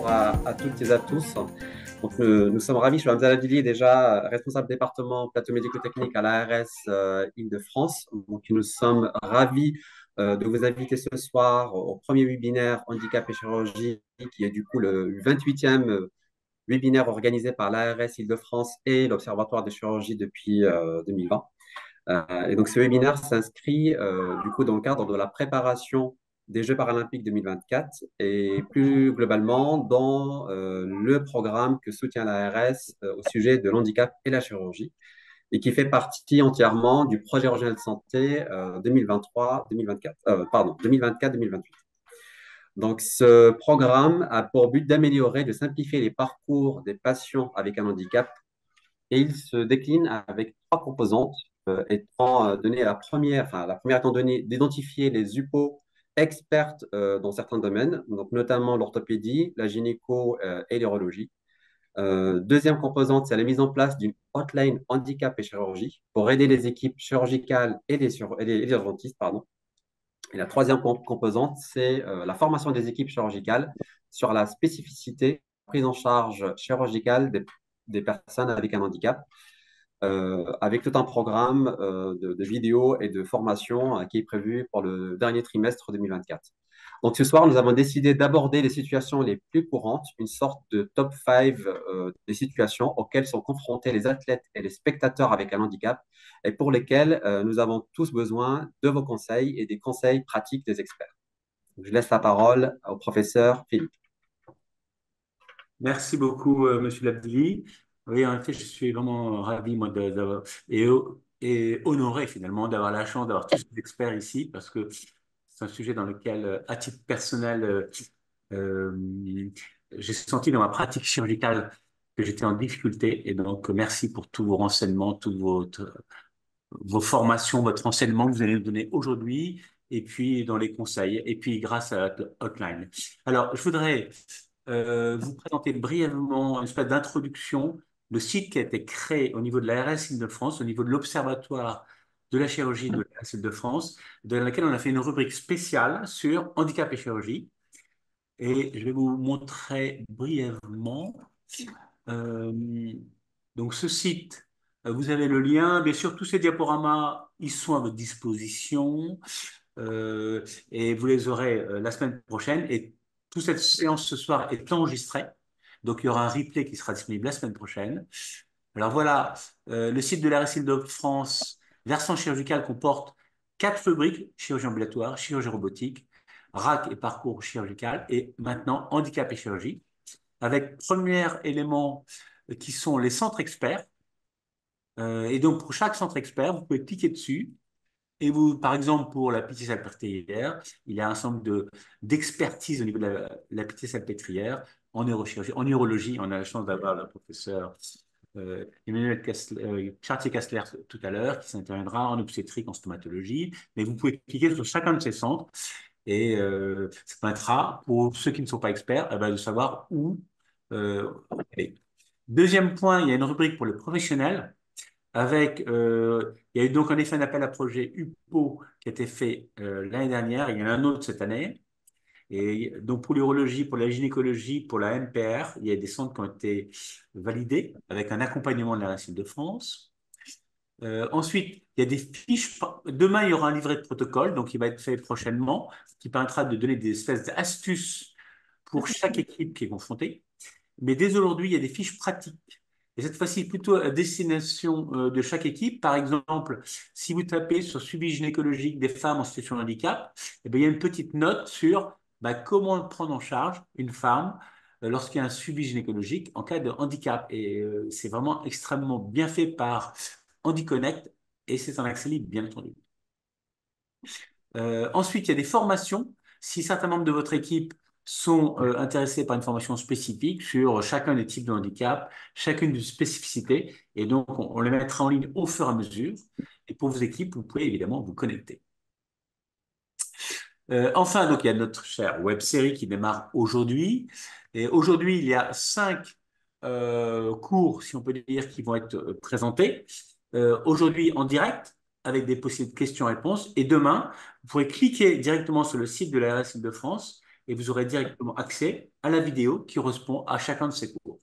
bonjour à toutes et à tous. Donc, nous sommes ravis, je suis Hamza Ladili, déjà responsable département plateau médico-technique à l'ARS Île-de-France. Donc, nous sommes ravis de vous inviter ce soir au premier webinaire Handicap et chirurgie, qui est du coup le 28e webinaire organisé par l'ARS Île-de-France et l'Observatoire de chirurgie depuis 2020. Et donc, ce webinaire s'inscrit du coup dans le cadre de la préparation des Jeux paralympiques 2024 et plus globalement dans le programme que soutient l'ARS au sujet de l'handicap et la chirurgie et qui fait partie entièrement du projet régional de santé 2023-2024, pardon, 2024-2028. Donc, ce programme a pour but d'améliorer, de simplifier les parcours des patients avec un handicap et il se décline avec trois composantes, étant donné la première étant donnée d'identifier les UPO expertes dans certains domaines, donc notamment l'orthopédie, la gynéco et l'urologie. Deuxième composante, c'est la mise en place d'une hotline handicap et chirurgie pour aider les équipes chirurgicales et les urgentistes, pardon. Et la troisième composante, c'est la formation des équipes chirurgicales sur la spécificité, prise en charge chirurgicale des personnes avec un handicap avec tout un programme de vidéos et de formation qui est prévu pour le dernier trimestre 2024. Donc ce soir, nous avons décidé d'aborder les situations les plus courantes, une sorte de top 5 des situations auxquelles sont confrontés les athlètes et les spectateurs avec un handicap et pour lesquelles nous avons tous besoin de vos conseils et des conseils pratiques des experts. Je laisse la parole au professeur Philippe. Merci beaucoup, Monsieur Labdili. Oui, en effet, je suis vraiment ravi moi, et honoré finalement d'avoir la chance d'avoir tous ces experts ici parce que c'est un sujet dans lequel, à titre personnel, euh, j'ai senti dans ma pratique chirurgicale que j'étais en difficulté. Et donc, merci pour tous vos renseignements, vos formations, votre renseignement que vous allez nous donner aujourd'hui, et puis dans les conseils, et puis grâce à la hotline. Alors, je voudrais vous présenter brièvement une espèce d'introduction, le site qui a été créé au niveau de la RS Île-de-France, au niveau de l'Observatoire de la chirurgie de la RS Île-de-France, dans laquelle on a fait une rubrique spéciale sur handicap et chirurgie. Et je vais vous montrer brièvement. Euh, donc, ce site, vous avez le lien. Bien sûr, tous ces diaporamas, ils sont à votre disposition et vous les aurez la semaine prochaine. Et toute cette séance ce soir est enregistrée. Donc, il y aura un replay qui sera disponible la semaine prochaine. Alors voilà, le site de l'ARS de France, versant chirurgicale comporte quatre rubriques, chirurgie ambulatoire, chirurgie robotique, RAC et parcours chirurgical, et maintenant handicap et chirurgie, avec premier élément qui sont les centres experts. Et donc pour chaque centre expert, vous pouvez cliquer dessus. Et vous, par exemple, pour la pitié salpêtrière, il y a un ensemble d'expertise au niveau de la pitié salpêtrière en neurochirurgie, en neurologie. On a la chance d'avoir le professeur Emmanuel Chartier-Kastler tout à l'heure, qui s'interviendra en obstétrique, en stomatologie. Mais vous pouvez cliquer sur chacun de ces centres et ça permettra, pour ceux qui ne sont pas experts, eh ben, de savoir où aller. Deuxième point, il y a une rubrique pour les professionnels avec, il y a eu donc en effet un appel à projet UPO qui a été fait l'année dernière, il y en a un autre cette année. Et donc pour l'urologie, pour la gynécologie, pour la MPR, il y a des centres qui ont été validés avec un accompagnement de la RSI de France. Ensuite, il y a des fiches. Demain, il y aura un livret de protocole, donc il va être fait prochainement, qui permettra de donner des espèces d'astuces pour chaque équipe qui est confrontée. Mais dès aujourd'hui, il y a des fiches pratiques. Et cette fois-ci, plutôt à destination de chaque équipe. Par exemple, si vous tapez sur suivi gynécologique des femmes en situation de handicap, eh bien, il y a une petite note sur comment prendre en charge une femme lorsqu'il y a un suivi gynécologique en cas de handicap. Et c'est vraiment extrêmement bien fait par HandiConnect et c'est un accès libre, bien entendu. Ensuite, il y a des formations. Si certains membres de votre équipe sont intéressés par une formation spécifique sur chacun des types de handicap, chacune des spécificités, et donc on les mettra en ligne au fur et à mesure. Et pour vos équipes, vous pouvez évidemment vous connecter. Enfin, donc il y a notre chère web série qui démarre aujourd'hui. Et aujourd'hui, il y a 5 cours, si on peut dire, qui vont être présentés. Aujourd'hui en direct, avec des possibles questions-réponses. Et demain, vous pourrez cliquer directement sur le site de la RS Île-de-France et vous aurez directement accès à la vidéo qui correspond à chacun de ces cours.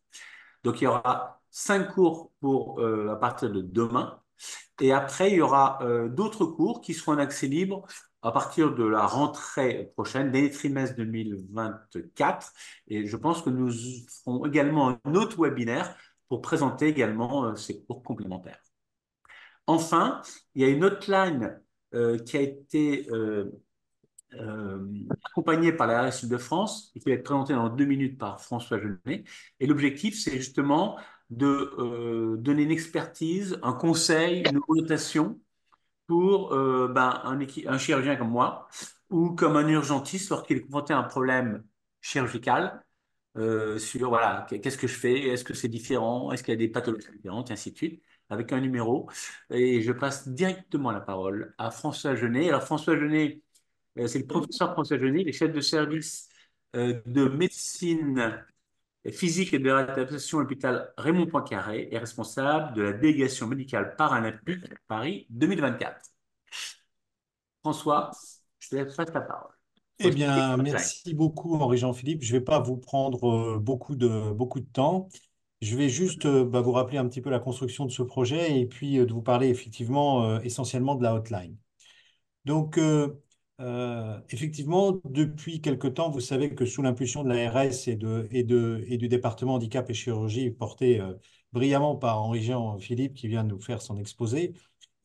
Donc, il y aura 5 cours à partir de demain. Et après, il y aura d'autres cours qui seront en accès libre à partir de la rentrée prochaine, dès le trimestre 2024. Et je pense que nous ferons également un autre webinaire pour présenter également ces cours complémentaires. Enfin, il y a une hotline qui a été accompagnée par la RS Île-de-France et qui va être présentée dans 2 minutes par François Genet. Et l'objectif, c'est justement de donner une expertise, un conseil, une orientation pour un chirurgien comme moi ou comme un urgentiste lorsqu'il est confronté à un problème chirurgical sur voilà, qu'est-ce que je fais, est-ce que c'est différent, est-ce qu'il y a des pathologies différentes, et ainsi de suite, avec un numéro. Et je passe directement la parole à François Genet. Alors François Genet, c'est le professeur François Genet, il est chef de service de médecine physique et de réadaptation à l'hôpital Raymond Poincaré et responsable de la délégation médicale paralympique Paris 2024. François, je te laisse la parole. Pour Eh expliquer bien, le hotline. merci beaucoup, Henri-Jean-Philippe. Je ne vais pas vous prendre beaucoup de temps. Je vais juste vous rappeler un petit peu la construction de ce projet et puis de vous parler effectivement essentiellement de la hotline. Donc, effectivement, depuis quelque temps, vous savez que sous l'impulsion de l'ARS et du département handicap et chirurgie porté brillamment par Henri-Jean-Philippe qui vient de nous faire son exposé,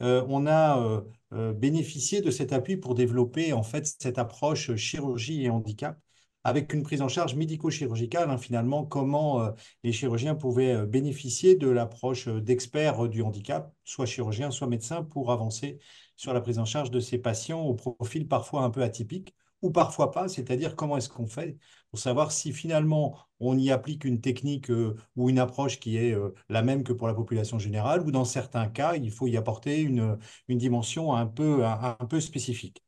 on a bénéficié de cet appui pour développer en fait cette approche chirurgie et handicap avec une prise en charge médico-chirurgicale, hein, finalement, comment les chirurgiens pouvaient bénéficier de l'approche d'experts du handicap, soit chirurgiens, soit médecins, pour avancer sur la prise en charge de ces patients au profil parfois un peu atypique ou parfois pas, c'est-à-dire comment est-ce qu'on fait pour savoir si finalement on y applique une technique ou une approche qui est la même que pour la population générale, ou dans certains cas, il faut y apporter une dimension un peu spécifique.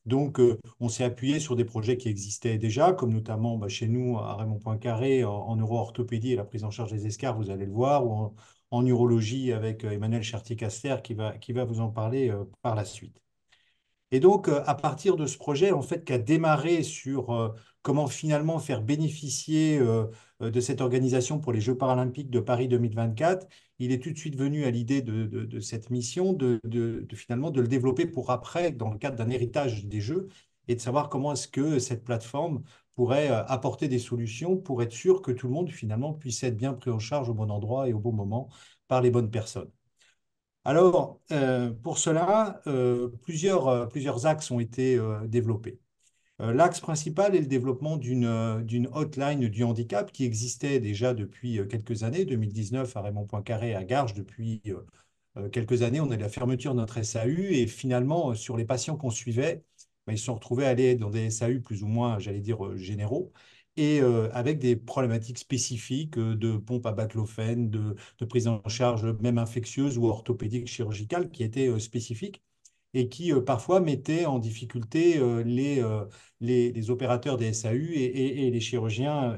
Donc, on s'est appuyé sur des projets qui existaient déjà, comme notamment chez nous à Raymond Poincaré en neuro-orthopédie et la prise en charge des escarres, vous allez le voir, ou en urologie avec Emmanuel Chartier-Caster qui va vous en parler par la suite. Et donc, à partir de ce projet, en fait, qui a démarré sur comment finalement faire bénéficier de cette organisation pour les Jeux paralympiques de Paris 2024, il est tout de suite venu à l'idée de cette mission finalement de le développer pour après, dans le cadre d'un héritage des Jeux, et de savoir comment est-ce que cette plateforme pourrait apporter des solutions pour être sûr que tout le monde finalement puisse être bien pris en charge au bon endroit et au bon moment par les bonnes personnes. Alors, pour cela, plusieurs axes ont été développés. L'axe principal est le développement d'une hotline du handicap qui existait déjà depuis quelques années, 2019 à Raymond Poincaré à Garges. Depuis quelques années, on a eu la fermeture de notre SAU et finalement, sur les patients qu'on suivait, ils se sont retrouvés à aller dans des SAU plus ou moins, j'allais dire, généraux et avec des problématiques spécifiques de pompe à baclofène, de prise en charge même infectieuse ou orthopédique chirurgicale qui étaient spécifiques et qui parfois mettaient en difficulté les opérateurs des SAU et les chirurgiens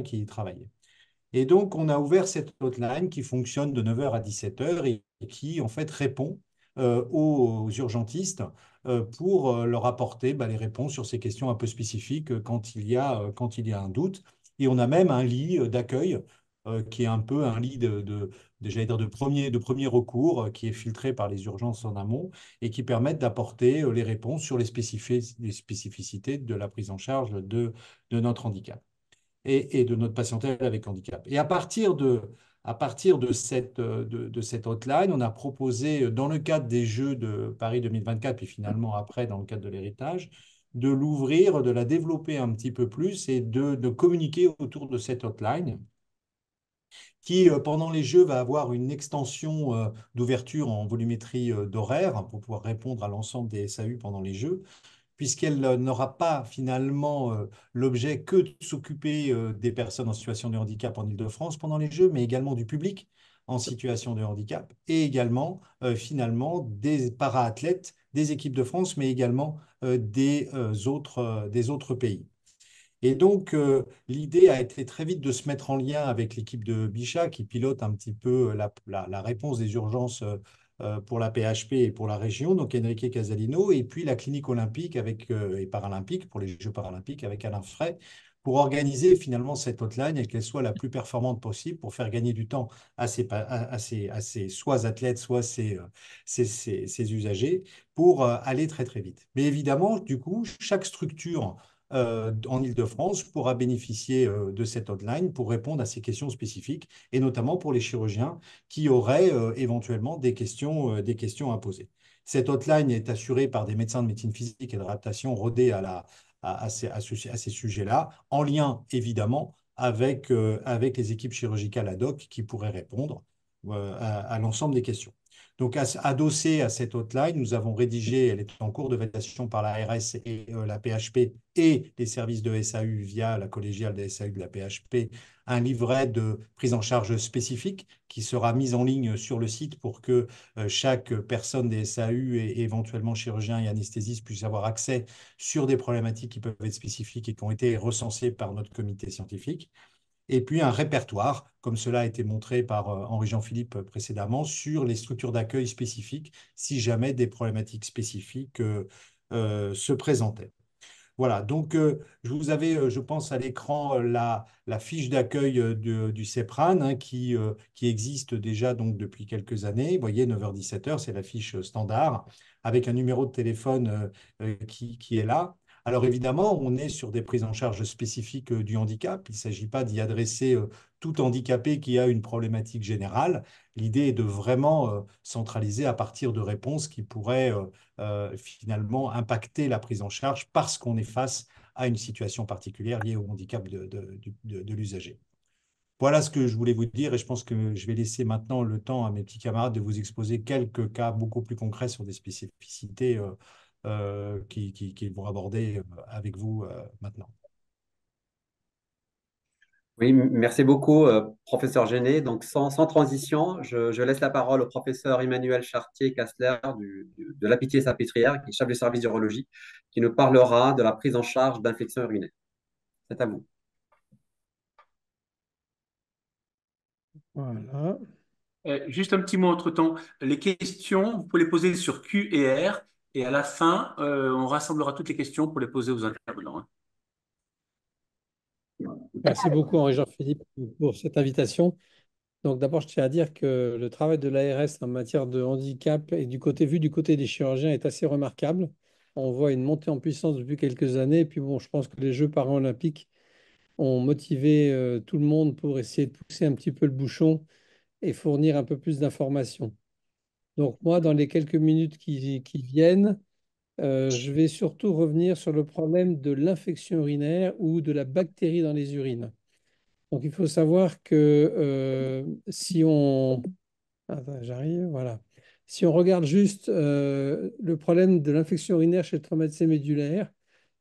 qui y travaillaient. Et donc, on a ouvert cette hotline qui fonctionne de 9 heures à 17 heures et qui, en fait, répond aux urgentistes pour leur apporter les réponses sur ces questions un peu spécifiques quand il y a un doute. Et on a même un lit d'accueil qui est un peu un lit j'allais dire de premier recours qui est filtré par les urgences en amont et qui permettent d'apporter les réponses sur les spécificités de la prise en charge de notre handicap et de notre patientèle avec handicap. Et à partir de cette hotline, on a proposé, dans le cadre des Jeux de Paris 2024, puis finalement après, dans le cadre de l'héritage, de l'ouvrir, de la développer un petit peu plus et de communiquer autour de cette hotline qui, pendant les Jeux, va avoir une extension d'ouverture en volumétrie d'horaire pour pouvoir répondre à l'ensemble des SAU pendant les Jeux puisqu'elle n'aura pas finalement l'objet que de s'occuper des personnes en situation de handicap en Île-de-France pendant les Jeux, mais également du public en situation de handicap, et également finalement des para-athlètes des équipes de France, mais également des autres pays. Et donc, l'idée a été très vite de se mettre en lien avec l'équipe de Bichat qui pilote un petit peu la réponse des urgences pour la PHP et pour la région, donc Enrique Casalino, et puis la clinique olympique et paralympique, pour les Jeux paralympiques, avec Alain Frey, pour organiser finalement cette hotline et qu'elle soit la plus performante possible pour faire gagner du temps à ces soit athlètes, soit ces usagers, pour aller très très vite. Mais évidemment, du coup, chaque structure en Île-de-France pourra bénéficier de cette hotline pour répondre à ces questions spécifiques, et notamment pour les chirurgiens qui auraient éventuellement des questions à poser. Cette hotline est assurée par des médecins de médecine physique et de réadaptation rodés à ces sujets-là, en lien évidemment avec les équipes chirurgicales ad hoc qui pourraient répondre à l'ensemble des questions. Donc, adossé à cette hotline, nous avons rédigé, elle est en cours de validation par la l'ARS et la PHP et les services de SAU via la collégiale des SAU de la PHP, un livret de prise en charge spécifique qui sera mis en ligne sur le site pour que chaque personne des SAU et éventuellement chirurgien et anesthésiste puisse avoir accès sur des problématiques qui peuvent être spécifiques et qui ont été recensées par notre comité scientifique. Et puis un répertoire, comme cela a été montré par Henri-Jean Philippe précédemment, sur les structures d'accueil spécifiques, si jamais des problématiques spécifiques se présentaient. Voilà, donc je vous avais, je pense, à l'écran la fiche d'accueil du CEPRAN, hein, qui existe déjà donc depuis quelques années. Vous voyez, 9h-17h, c'est la fiche standard, avec un numéro de téléphone qui est là. Alors évidemment, on est sur des prises en charge spécifiques du handicap. Il ne s'agit pas d'y adresser tout handicapé qui a une problématique générale. L'idée est de vraiment centraliser à partir de réponses qui pourraient finalement impacter la prise en charge parce qu'on est face à une situation particulière liée au handicap de l'usager. Voilà ce que je voulais vous dire et je pense que je vais laisser maintenant le temps à mes petits camarades de vous exposer quelques cas beaucoup plus concrets sur des spécificités qu'ils vont aborder avec vous maintenant. Oui, merci beaucoup, professeur Géné. Donc, sans transition, je laisse la parole au professeur Emmanuel Chartier-Cassler de la Pitié-Salpêtrière, qui est chef du service d'urologie, qui nous parlera de la prise en charge d'infections urinaires. C'est à vous. Voilà. Juste un petit mot entre-temps. Les questions, vous pouvez les poser sur Q et R. Et à la fin, on rassemblera toutes les questions pour les poser aux intervenants, hein. Merci beaucoup, Henri-Jean-Philippe, pour cette invitation. Donc, d'abord, je tiens à dire que le travail de l'ARS en matière de handicap et vu du côté des chirurgiens est assez remarquable. On voit une montée en puissance depuis quelques années. Et puis, bon, je pense que les Jeux paralympiques ont motivé tout le monde pour essayer de pousser un petit peu le bouchon et fournir un peu plus d'informations. Donc, moi, dans les quelques minutes qui viennent, je vais surtout revenir sur le problème de l'infection urinaire ou de la bactérie dans les urines. Donc, il faut savoir que si on... Attends, j'arrive, voilà. Si on regarde juste le problème de l'infection urinaire chez le traumatisé médulaire,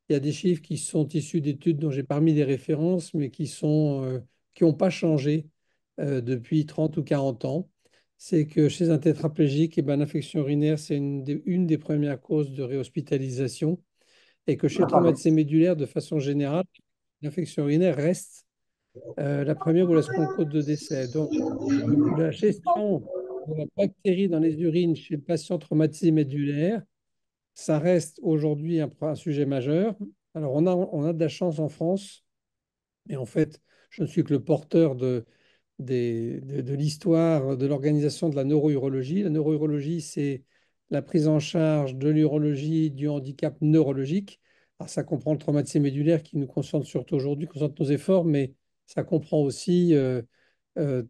il y a des chiffres qui sont issus d'études dont j'ai pas mis des références, mais qui n'ont pas changé depuis 30 ou 40 ans. C'est que chez un tétraplégique, eh ben, l'infection urinaire, c'est une des premières causes de réhospitalisation. Et que chez le traumatisé médulaire, de façon générale, l'infection urinaire reste la première ou la seconde cause de décès. Donc, la gestion de la bactérie dans les urines chez le patient traumatisé médulaire, ça reste aujourd'hui un sujet majeur. Alors, on a de la chance en France, et en fait, je ne suis que le porteur de l'histoire de l'organisation de la neurourologie. La neurourologie, c'est la prise en charge de l'urologie du handicap neurologique. Alors, ça comprend le traumatisme médulaire qui nous concentre surtout aujourd'hui, concentre nos efforts, mais ça comprend aussi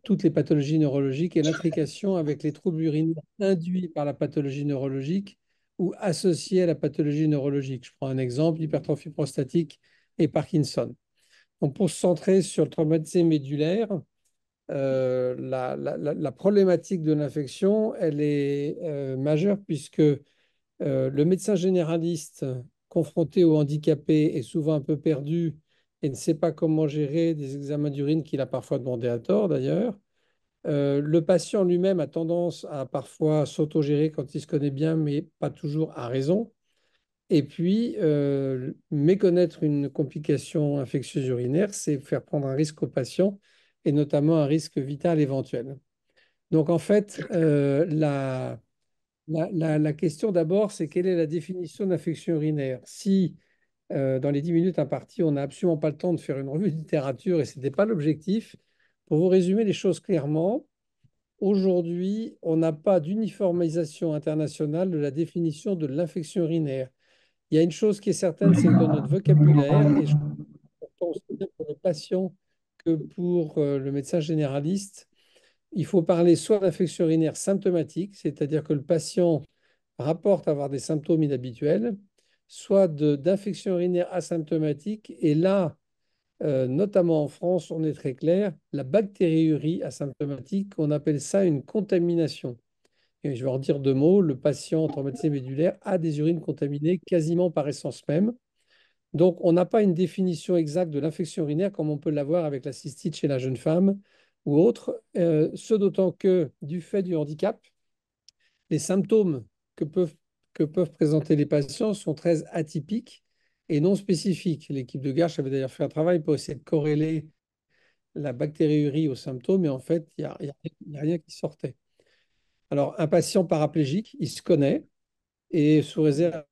toutes les pathologies neurologiques et l'intrication avec les troubles urinaires induits par la pathologie neurologique ou associés à la pathologie neurologique. Je prends un exemple, hypertrophie prostatique et Parkinson. Donc, pour se centrer sur le traumatisme médulaire, la problématique de l'infection, elle est majeure puisque le médecin généraliste confronté au handicapé est souvent un peu perdu et ne sait pas comment gérer des examens d'urine qu'il a parfois demandé à tort d'ailleurs. Le patient lui-même a tendance à parfois s'autogérer quand il se connaît bien, mais pas toujours à raison. Et puis, méconnaître une complication infectieuse urinaire, c'est faire prendre un risque au patient et notamment un risque vital éventuel. Donc, en fait, La question d'abord, c'est quelle est la définition d'infection urinaire? Si dans les 10 minutes imparties, on n'a absolument pas le temps de faire une revue de littérature et ce n'était pas l'objectif, pour vous résumer les choses clairement, aujourd'hui, on n'a pas d'uniformisation internationale de la définition de l'infection urinaire. Il y a une chose qui est certaine, c'est que dans notre vocabulaire, et je pense aussi bien pour les patients que pour le médecin généraliste, il faut parler soit d'infection urinaire symptomatique, c'est-à-dire que le patient rapporte avoir des symptômes inhabituels, soit d'infection urinaire asymptomatique. Et là, notamment en France, on est très clair, la bactériurie asymptomatique, on appelle ça une contamination. Et je vais en dire deux mots. Le patient en traumatisme médulaire a des urines contaminées quasiment par essence même. Donc, on n'a pas une définition exacte de l'infection urinaire comme on peut l'avoir avec la cystite chez la jeune femme ou autre. Ce d'autant que, du fait du handicap, les symptômes que peuvent présenter les patients sont très atypiques et non spécifiques. L'équipe de Garches avait d'ailleurs fait un travail pour essayer de corréler la bactériurie aux symptômes, et en fait, il y a rien qui sortait. Alors, un patient paraplégique, il se connaît, et sous réserve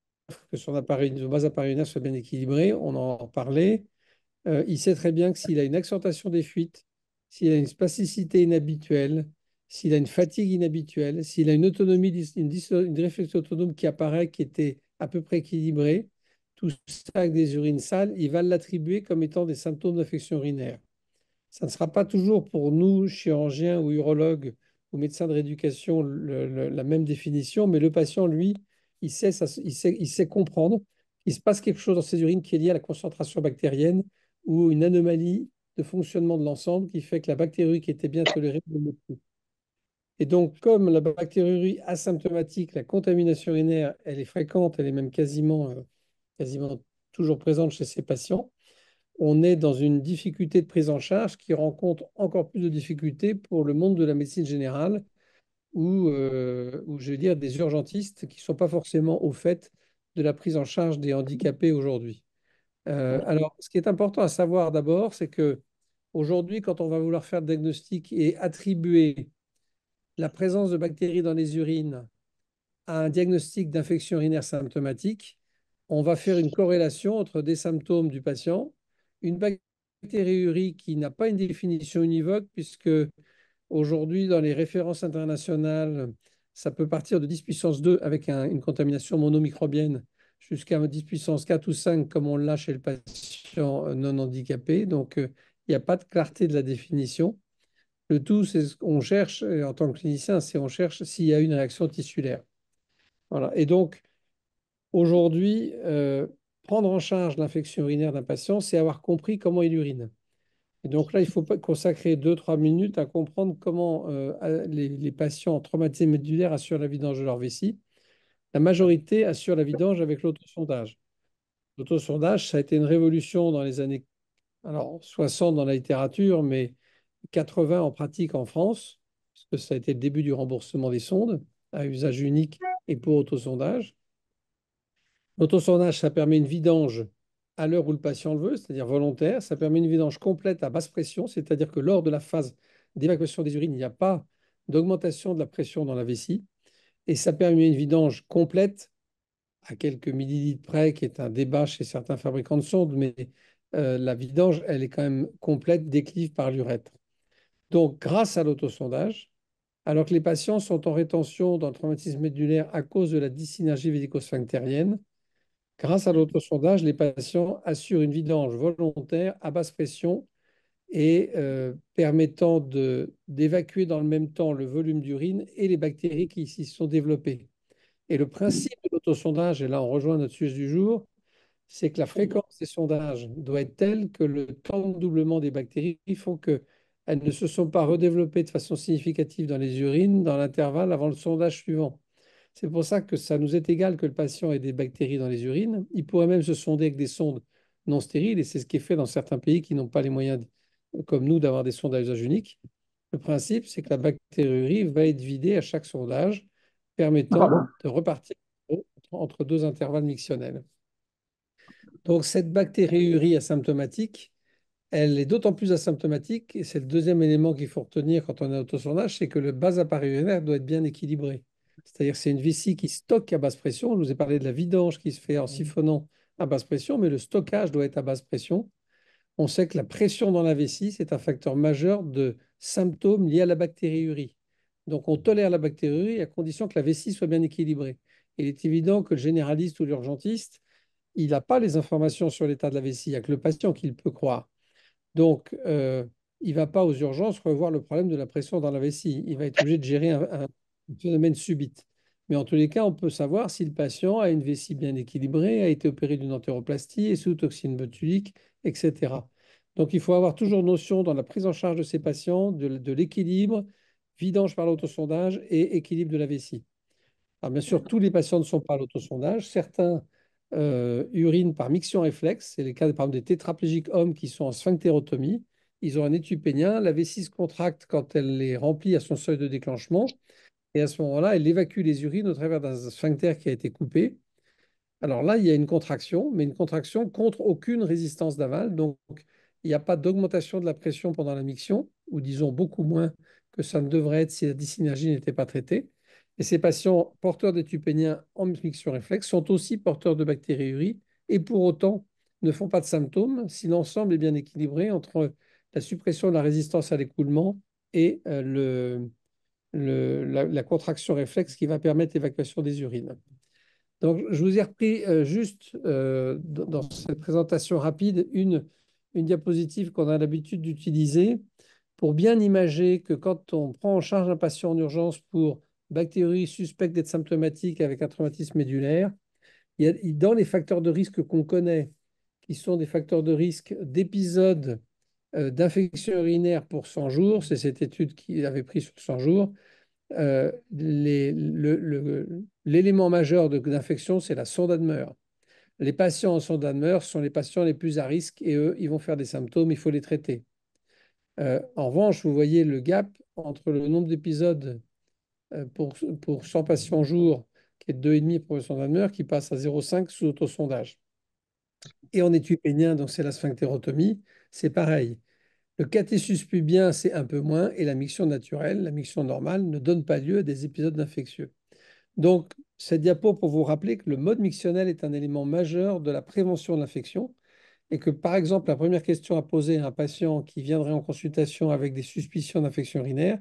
que son base appareil soit bien équilibré, on en parlait, il sait très bien que s'il a une accentuation des fuites, s'il a une spasticité inhabituelle, s'il a une fatigue inhabituelle, s'il a une autonomie, une réflexion autonome qui apparaît, qui était à peu près équilibrée, tout ça avec des urines sales, il va l'attribuer comme étant des symptômes d'infection urinaire. Ça ne sera pas toujours pour nous, chirurgiens ou urologues ou médecins de rééducation, la même définition, mais le patient, lui, il sait comprendre qu'il se passe quelque chose dans ses urines qui est lié à la concentration bactérienne ou une anomalie de fonctionnement de l'ensemble qui fait que la bactérie qui était bien tolérée ne l'est plus. Et donc, comme la bactériurie asymptomatique, la contamination urinaire, elle est fréquente, elle est même quasiment toujours présente chez ces patients, on est dans une difficulté de prise en charge qui rencontre encore plus de difficultés pour le monde de la médecine générale ou je veux dire des urgentistes qui ne sont pas forcément au fait de la prise en charge des handicapés aujourd'hui. Alors, ce qui est important à savoir d'abord, c'est que aujourd'hui, quand on va vouloir faire le diagnostic et attribuer la présence de bactéries dans les urines à un diagnostic d'infection urinaire symptomatique, on va faire une corrélation entre des symptômes du patient, une bactériurie qui n'a pas une définition univoque, puisque aujourd'hui, dans les références internationales, ça peut partir de 10 puissance 2 avec une contamination monomicrobienne jusqu'à 10 puissance 4 ou 5 comme on l'a chez le patient non handicapé. Donc, il n'y a pas de clarté de la définition. Le tout, c'est ce qu'on cherche en tant que clinicien, c'est on cherche s'il y a une réaction tissulaire. Voilà. Et donc, aujourd'hui, prendre en charge l'infection urinaire d'un patient, c'est avoir compris comment il urine. Et donc là, il faut consacrer 2-3 minutes à comprendre comment les patients en traumatisme médulaire assurent la vidange de leur vessie. La majorité assure la vidange avec l'autosondage. L'autosondage, ça a été une révolution dans les années 60 dans la littérature, mais 80 en pratique en France, parce que ça a été le début du remboursement des sondes à usage unique et pour autosondage. L'autosondage, ça permet une vidange à l'heure où le patient le veut, c'est-à-dire volontaire. Ça permet une vidange complète à basse pression, c'est-à-dire que lors de la phase d'évacuation des urines, il n'y a pas d'augmentation de la pression dans la vessie. Et ça permet une vidange complète à quelques millilitres près, qui est un débat chez certains fabricants de sondes, mais la vidange, elle est quand même complète, déclive par l'urètre. Donc, grâce à l'autosondage, alors que les patients sont en rétention dans le traumatisme médulaire à cause de la dysynergie vésico-sphinctérienne, grâce à l'autosondage, les patients assurent une vidange volontaire à basse pression et permettant d'évacuer dans le même temps le volume d'urine et les bactéries qui s'y sont développées. Et le principe de l'autosondage, et là on rejoint notre sujet du jour, c'est que la fréquence des sondages doit être telle que le temps de doublement des bactéries font qu'elles ne se sont pas redéveloppées de façon significative dans les urines dans l'intervalle avant le sondage suivant. C'est pour ça que ça nous est égal que le patient ait des bactéries dans les urines. Il pourrait même se sonder avec des sondes non stériles, et c'est ce qui est fait dans certains pays qui n'ont pas les moyens, comme nous, d'avoir des sondes à usage unique. Le principe, c'est que la bactériurie va être vidée à chaque sondage, permettant de repartir entre deux intervalles mictionnels. Donc, cette bactériurie asymptomatique, elle est d'autant plus asymptomatique, et c'est le deuxième élément qu'il faut retenir quand on est autosondage, c'est que le bas appareil urinaire doit être bien équilibré. C'est-à-dire que c'est une vessie qui stocke à basse pression. Je vous ai parlé de la vidange qui se fait en siphonnant à basse pression, mais le stockage doit être à basse pression. On sait que la pression dans la vessie, c'est un facteur majeur de symptômes liés à la bactériurie. Donc, on tolère la bactériurie à condition que la vessie soit bien équilibrée. Il est évident que le généraliste ou l'urgentiste, il n'a pas les informations sur l'état de la vessie. Il n'y a que le patient qui le peut croire. Donc, il ne va pas aux urgences revoir le problème de la pression dans la vessie. Il va être obligé de gérer un phénomène subite. Mais en tous les cas, on peut savoir si le patient a une vessie bien équilibrée, a été opéré d'une entéroplastie, est sous toxine botulique, etc. Donc, il faut avoir toujours notion dans la prise en charge de ces patients de l'équilibre, vidange par l'autosondage et équilibre de la vessie. Alors, bien sûr, tous les patients ne sont pas à l'autosondage. Certains urinent par miction réflexe. C'est le cas, par exemple, des tétraplégiques hommes qui sont en sphinctérotomie. Ils ont un étui pénien. La vessie se contracte quand elle est remplie à son seuil de déclenchement. Et à ce moment-là, elle évacue les urines au travers d'un sphincter qui a été coupé. Alors là, il y a une contraction, mais une contraction contre aucune résistance d'aval. Donc, il n'y a pas d'augmentation de la pression pendant la miction, ou disons beaucoup moins que ça ne devrait être si la dysynergie n'était pas traitée. Et ces patients porteurs d'étupéniens en miction réflexe sont aussi porteurs de bactériurie et pour autant ne font pas de symptômes si l'ensemble est bien équilibré entre la suppression de la résistance à l'écoulement et la contraction réflexe qui va permettre l'évacuation des urines. Donc, je vous ai repris juste dans cette présentation rapide une diapositive qu'on a l'habitude d'utiliser pour bien imager que quand on prend en charge un patient en urgence pour bactéries suspectes d'être symptomatiques avec un traumatisme médulaire, dans les facteurs de risque qu'on connaît, qui sont des facteurs de risque d'épisodes d'infection urinaire pour 100 jours, c'est cette étude qu'il avait pris sur 100 jours, l'élément majeur d'infection, c'est la sonde Admer. Les patients en sonde Admer sont les patients les plus à risque et eux, ils vont faire des symptômes, il faut les traiter. En revanche, vous voyez le gap entre le nombre d'épisodes pour 100 patients jour, qui est de 2,5 pour le sonde Admer, qui passe à 0,5 sous autosondage. Et en étui pénien, donc c'est la sphinctérotomie, c'est pareil. Le catécus pubien, c'est un peu moins, et la miction naturelle, la miction normale, ne donne pas lieu à des épisodes infectieux. Donc, cette diapo pour vous rappeler que le mode mictionnel est un élément majeur de la prévention de l'infection et que, par exemple, la première question à poser à un patient qui viendrait en consultation avec des suspicions d'infection urinaire,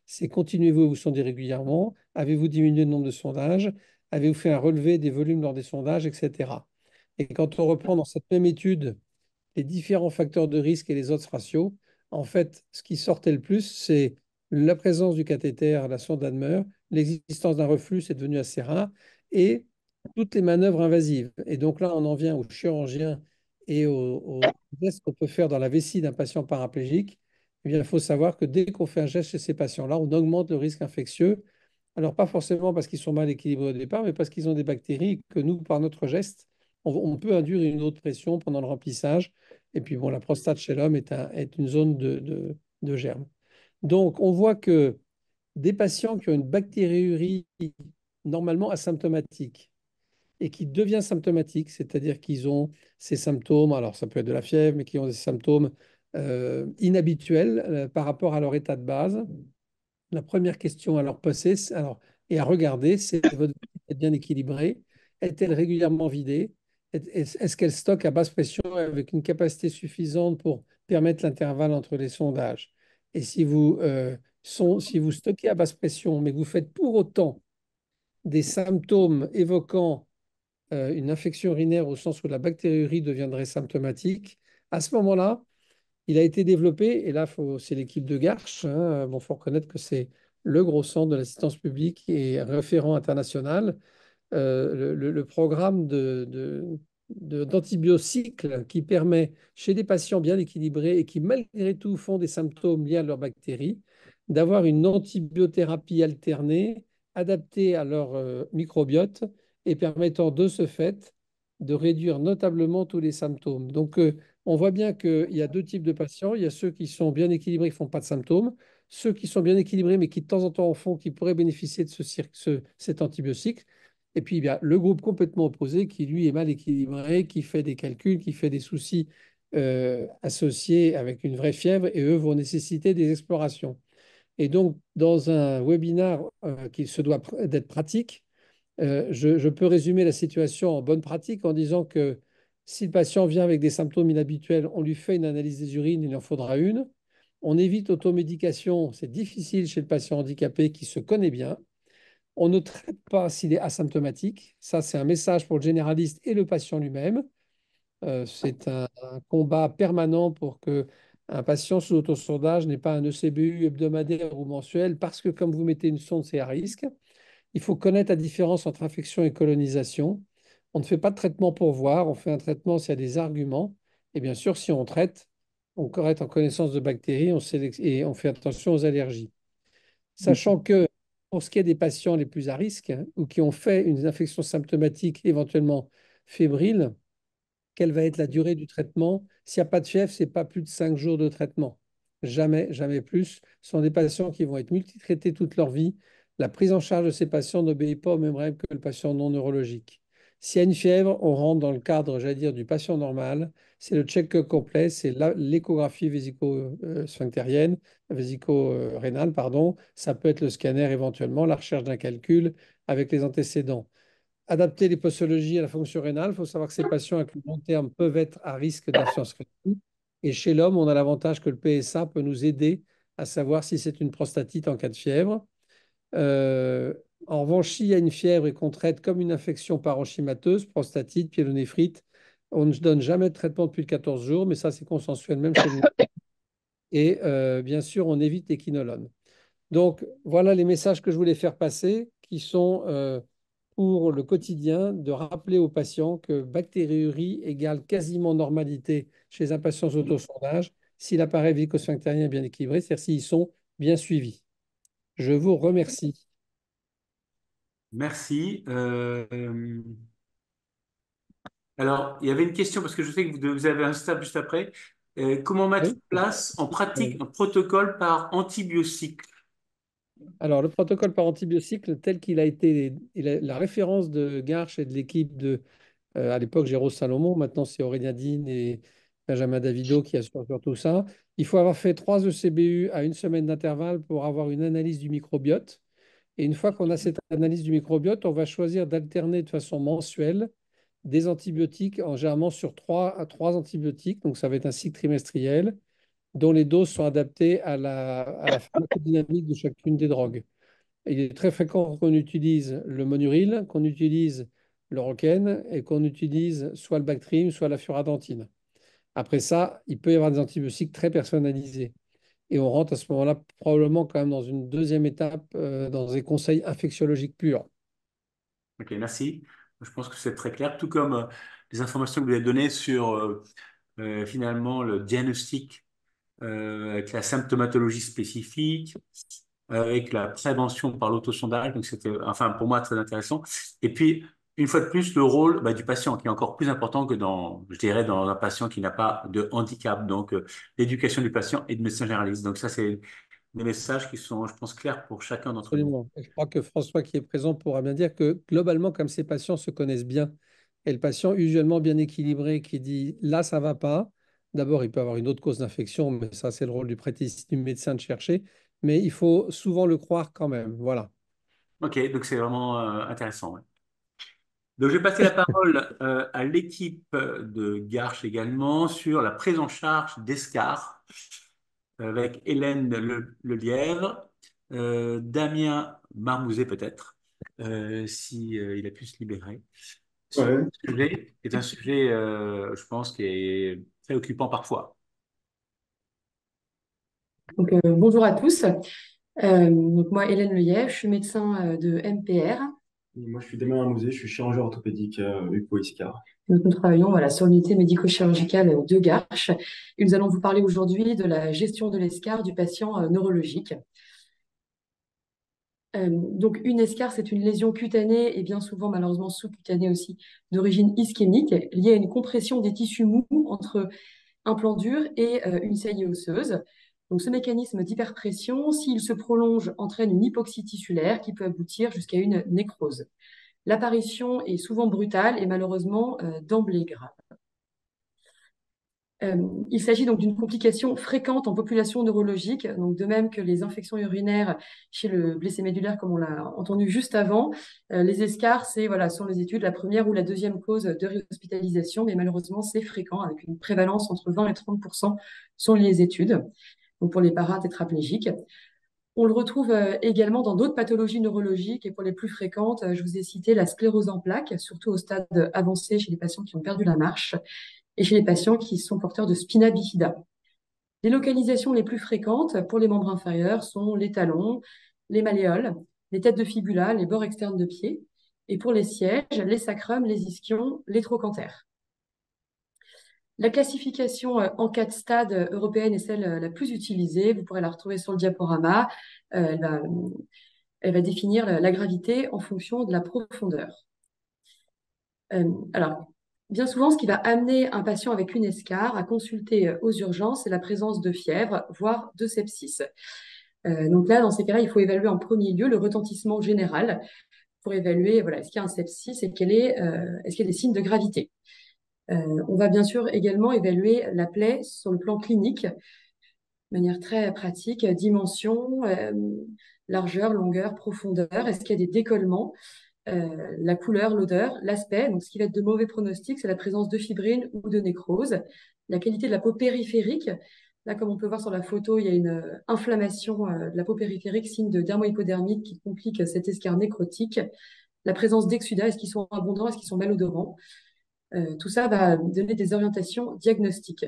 c'est continuez-vous à vous sonder régulièrement? Avez-vous diminué le nombre de sondages? Avez-vous fait un relevé des volumes lors des sondages, etc. Et quand on reprend dans cette même étude les différents facteurs de risque et les autres ratios, en fait, ce qui sortait le plus, c'est la présence du cathéter, la sonde Admer, l'existence d'un reflux, c'est devenu assez rare, et toutes les manœuvres invasives. Et donc là, on en vient aux chirurgiens et aux gestes qu'on peut faire dans la vessie d'un patient paraplégique. Eh bien, il faut savoir que dès qu'on fait un geste chez ces patients-là, on augmente le risque infectieux. Alors, pas forcément parce qu'ils sont mal équilibrés au départ, mais parce qu'ils ont des bactéries que nous, par notre geste, on peut induire une autre pression pendant le remplissage. Et puis, bon, la prostate chez l'homme est une zone de germes. Donc, on voit que des patients qui ont une bactériurie normalement asymptomatique et qui devient symptomatique, c'est-à-dire qu'ils ont ces symptômes, alors ça peut être de la fièvre, mais qui ont des symptômes inhabituels par rapport à leur état de base, la première question à leur poser et à regarder, c'est votre vie est bien équilibrée? Est-elle régulièrement vidée? Est-ce qu'elle stocke à basse pression avec une capacité suffisante pour permettre l'intervalle entre les sondages? Et si vous stockez à basse pression, mais que vous faites pour autant des symptômes évoquant une infection urinaire au sens où la bactériurie deviendrait symptomatique, à ce moment-là, il a été développé, et là, c'est l'équipe de Garches. Hein. Bon, faut reconnaître que c'est le gros centre de l'assistance publique et référent international. Le programme d'antibiocycle qui permet, chez des patients bien équilibrés et qui, malgré tout, font des symptômes liés à leurs bactéries, d'avoir une antibiothérapie alternée, adaptée à leur microbiote et permettant de ce fait de réduire notablement tous les symptômes. Donc, on voit bien qu'il y a deux types de patients. Il y a ceux qui sont bien équilibrés, qui ne font pas de symptômes. Ceux qui sont bien équilibrés, mais qui de temps en temps en font, qui pourraient bénéficier de cet antibiotique. Et puis, il y a le groupe complètement opposé qui, lui, est mal équilibré, qui fait des calculs, qui fait des soucis associés avec une vraie fièvre, et eux vont nécessiter des explorations. Et donc, dans un webinaire qui se doit d'être pratique, je peux résumer la situation en bonne pratique en disant que si le patient vient avec des symptômes inhabituels, on lui fait une analyse des urines, il en faudra une. On évite automédication, c'est difficile chez le patient handicapé qui se connaît bien. On ne traite pas s'il est asymptomatique. Ça, c'est un message pour le généraliste et le patient lui-même. C'est un combat permanent pour que un patient sous autosondage n'ait pas un ECBU hebdomadaire ou mensuel parce que comme vous mettez une sonde, c'est à risque. Il faut connaître la différence entre infection et colonisation. On ne fait pas de traitement pour voir, on fait un traitement s'il y a des arguments. Et bien sûr, si on traite, on correcte en connaissance de bactéries et on fait attention aux allergies. Sachant que pour ce qui est des patients les plus à risque ou qui ont fait une infection symptomatique éventuellement fébrile, quelle va être la durée du traitement? S'il n'y a pas de fièvre, ce n'est pas plus de 5 jours de traitement. Jamais, jamais plus. Ce sont des patients qui vont être multitraités toute leur vie. La prise en charge de ces patients n'obéit pas aux mêmes règles que le patient non neurologique. S'il y a une fièvre, on rentre dans le cadre, j'allais dire, du patient normal. C'est le check complet, c'est l'échographie vésico-sphinctérienne, vésico-rénale, pardon. Ça peut être le scanner éventuellement, la recherche d'un calcul avec les antécédents. Adapter les posologies à la fonction rénale. Il faut savoir que ces patients avec le long terme peuvent être à risque d'insuffisance rénale. Et chez l'homme, on a l'avantage que le PSA peut nous aider à savoir si c'est une prostatite en cas de fièvre. Euh, En revanche, s'il y a une fièvre et qu'on traite comme une infection parenchymateuse, prostatite, pyélonéphrite, on ne donne jamais de traitement depuis le 14 jours, mais ça, c'est consensuel même chez nous. Et bien sûr, on évite les quinolones. Donc, voilà les messages que je voulais faire passer qui sont pour le quotidien de rappeler aux patients que bactériurie égale quasiment normalité chez un patient sous autosondage si l'appareil vésico-sphinctérien est bien équilibré, c'est-à-dire s'ils sont bien suivis. Je vous remercie. Merci. Alors, il y avait une question parce que je sais que vous avez un step juste après. Comment mettre en Oui. place en pratique un protocole par antibiocycle? Alors, le protocole par antibiocycle, tel qu'il a été, la référence de Garche et de l'équipe de, à l'époque, Géraud Salomon, maintenant c'est Aurélien Dine et Benjamin Davido qui assurent sur tout ça. Il faut avoir fait 3 ECBU à une semaine d'intervalle pour avoir une analyse du microbiote. Et une fois qu'on a cette analyse du microbiote, on va choisir d'alterner de façon mensuelle des antibiotiques, généralement sur 3 antibiotiques. Donc, ça va être un cycle trimestriel dont les doses sont adaptées à la pharmacodynamique de chacune des drogues. Il est très fréquent qu'on utilise le Monuril, qu'on utilise le Roken et qu'on utilise soit le Bactrim, soit la furadentine. Après ça, il peut y avoir des antibiotiques très personnalisés. Et on rentre à ce moment-là probablement quand même dans une deuxième étape, dans des conseils infectiologiques purs. Ok, merci. Je pense que c'est très clair, tout comme les informations que vous avez données sur finalement le diagnostic avec la symptomatologie spécifique, avec la prévention par l'autosondage. Donc, c'était, enfin, pour moi, très intéressant. Et puis, une fois de plus, le rôle du patient, qui est encore plus important que dans, je dirais, dans un patient qui n'a pas de handicap. Donc, l'éducation du patient et du médecin généraliste. Donc, ça, c'est des messages qui sont, je pense, clairs pour chacun d'entre nous. Absolument. Et je crois que François, qui est présent, pourra bien dire que globalement, comme ces patients se connaissent bien, et le patient usuellement bien équilibré qui dit là, ça va pas, d'abord, il peut avoir une autre cause d'infection, mais ça, c'est le rôle du praticien, du médecin de chercher, mais il faut souvent le croire quand même. Voilà. Ok, donc c'est vraiment intéressant. Ouais. Donc, je vais passer la parole à l'équipe de Garches également sur la prise en charge d'escarres avec Hélène Lelièvre, Damien Marmouzet peut-être, si il a pu se libérer. Ce Ouais. sujet est un sujet, je pense, qui est très occupant parfois. Donc, bonjour à tous. Donc moi, Hélène Lelièvre, je suis médecin de MPR. Moi, je suis Damien Lamouset, je suis chirurgien orthopédique Hugo-Iscar. Donc, nous travaillons voilà, sur l'unité médico-chirurgicale de Garches. Et nous allons vous parler aujourd'hui de la gestion de l'escar du patient neurologique. Donc, une escar, c'est une lésion cutanée et bien souvent, malheureusement, sous-cutanée aussi, d'origine ischémique, liée à une compression des tissus mous entre un plan dur et une saillie osseuse. Donc, ce mécanisme d'hyperpression, s'il se prolonge, entraîne une hypoxie tissulaire qui peut aboutir jusqu'à une nécrose. L'apparition est souvent brutale et malheureusement d'emblée grave. Il s'agit donc d'une complication fréquente en population neurologique, donc de même que les infections urinaires chez le blessé médulaire, comme on l'a entendu juste avant. Les escarres, c'est voilà, sur les études la première ou la deuxième cause de réhospitalisation, mais malheureusement c'est fréquent avec une prévalence entre 20 et 30% sur les études, donc pour les paratétraplégiques. On le retrouve également dans d'autres pathologies neurologiques et pour les plus fréquentes, je vous ai cité la sclérose en plaques, surtout au stade avancé chez les patients qui ont perdu la marche et chez les patients qui sont porteurs de spina bifida. Les localisations les plus fréquentes pour les membres inférieurs sont les talons, les malléoles, les têtes de fibula, les bords externes de pied, et pour les sièges, les sacrums, les ischions, les trochantères. La classification en 4 stades européenne est celle la plus utilisée. Vous pourrez la retrouver sur le diaporama. Elle va définir la gravité en fonction de la profondeur. Alors, bien souvent, ce qui va amener un patient avec une escarre à consulter aux urgences, c'est la présence de fièvre, voire de sepsis. Donc là, dans ces cas-là, il faut évaluer en premier lieu le retentissement général pour évaluer voilà, est-ce qu'il y a un sepsis et est-ce qu'il y a des signes de gravité. On va bien sûr également évaluer la plaie sur le plan clinique, de manière très pratique, dimension, largeur, longueur, profondeur, est-ce qu'il y a des décollements, la couleur, l'odeur, l'aspect. Donc, ce qui va être de mauvais pronostic, c'est la présence de fibrine ou de nécrose. La qualité de la peau périphérique. Là, comme on peut voir sur la photo, il y a une inflammation de la peau périphérique, signe de dermohypodermite qui complique cet escarre nécrotique. La présence d'exsudats, est-ce qu'ils sont abondants, est-ce qu'ils sont malodorants. Tout ça va donner des orientations diagnostiques.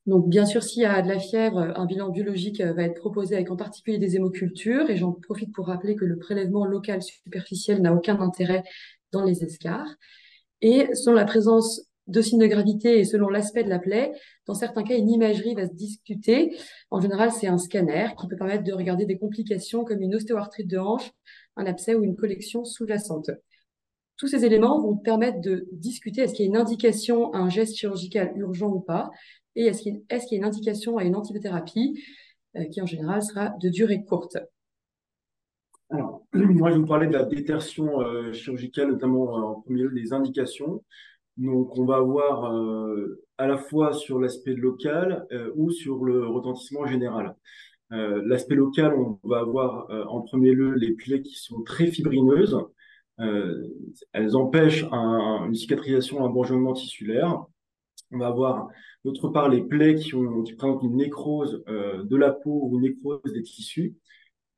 Donc, bien sûr, s'il y a de la fièvre, un bilan biologique va être proposé avec en particulier des hémocultures. Et j'en profite pour rappeler que le prélèvement local superficiel n'a aucun intérêt dans les escarres. Et selon la présence de signes de gravité et selon l'aspect de la plaie, dans certains cas, une imagerie va se discuter. En général, c'est un scanner qui peut permettre de regarder des complications comme une ostéoarthrite de hanche, un abcès ou une collection sous-jacente. Tous ces éléments vont permettre de discuter est-ce qu'il y a une indication à un geste chirurgical urgent ou pas, et est-ce qu'il y a une indication à une antibiothérapie qui en général sera de durée courte. Alors, moi, je vais vous parler de la détertion chirurgicale, notamment en premier lieu des indications. Donc, on va avoir à la fois sur l'aspect local ou sur le retentissement général. L'aspect local, on va avoir en premier lieu les plaies qui sont très fibrineuses. Elles empêchent une cicatrisation, un bourgeonnement tissulaire. On va avoir d'autre part les plaies qui présentent une nécrose de la peau ou une nécrose des tissus.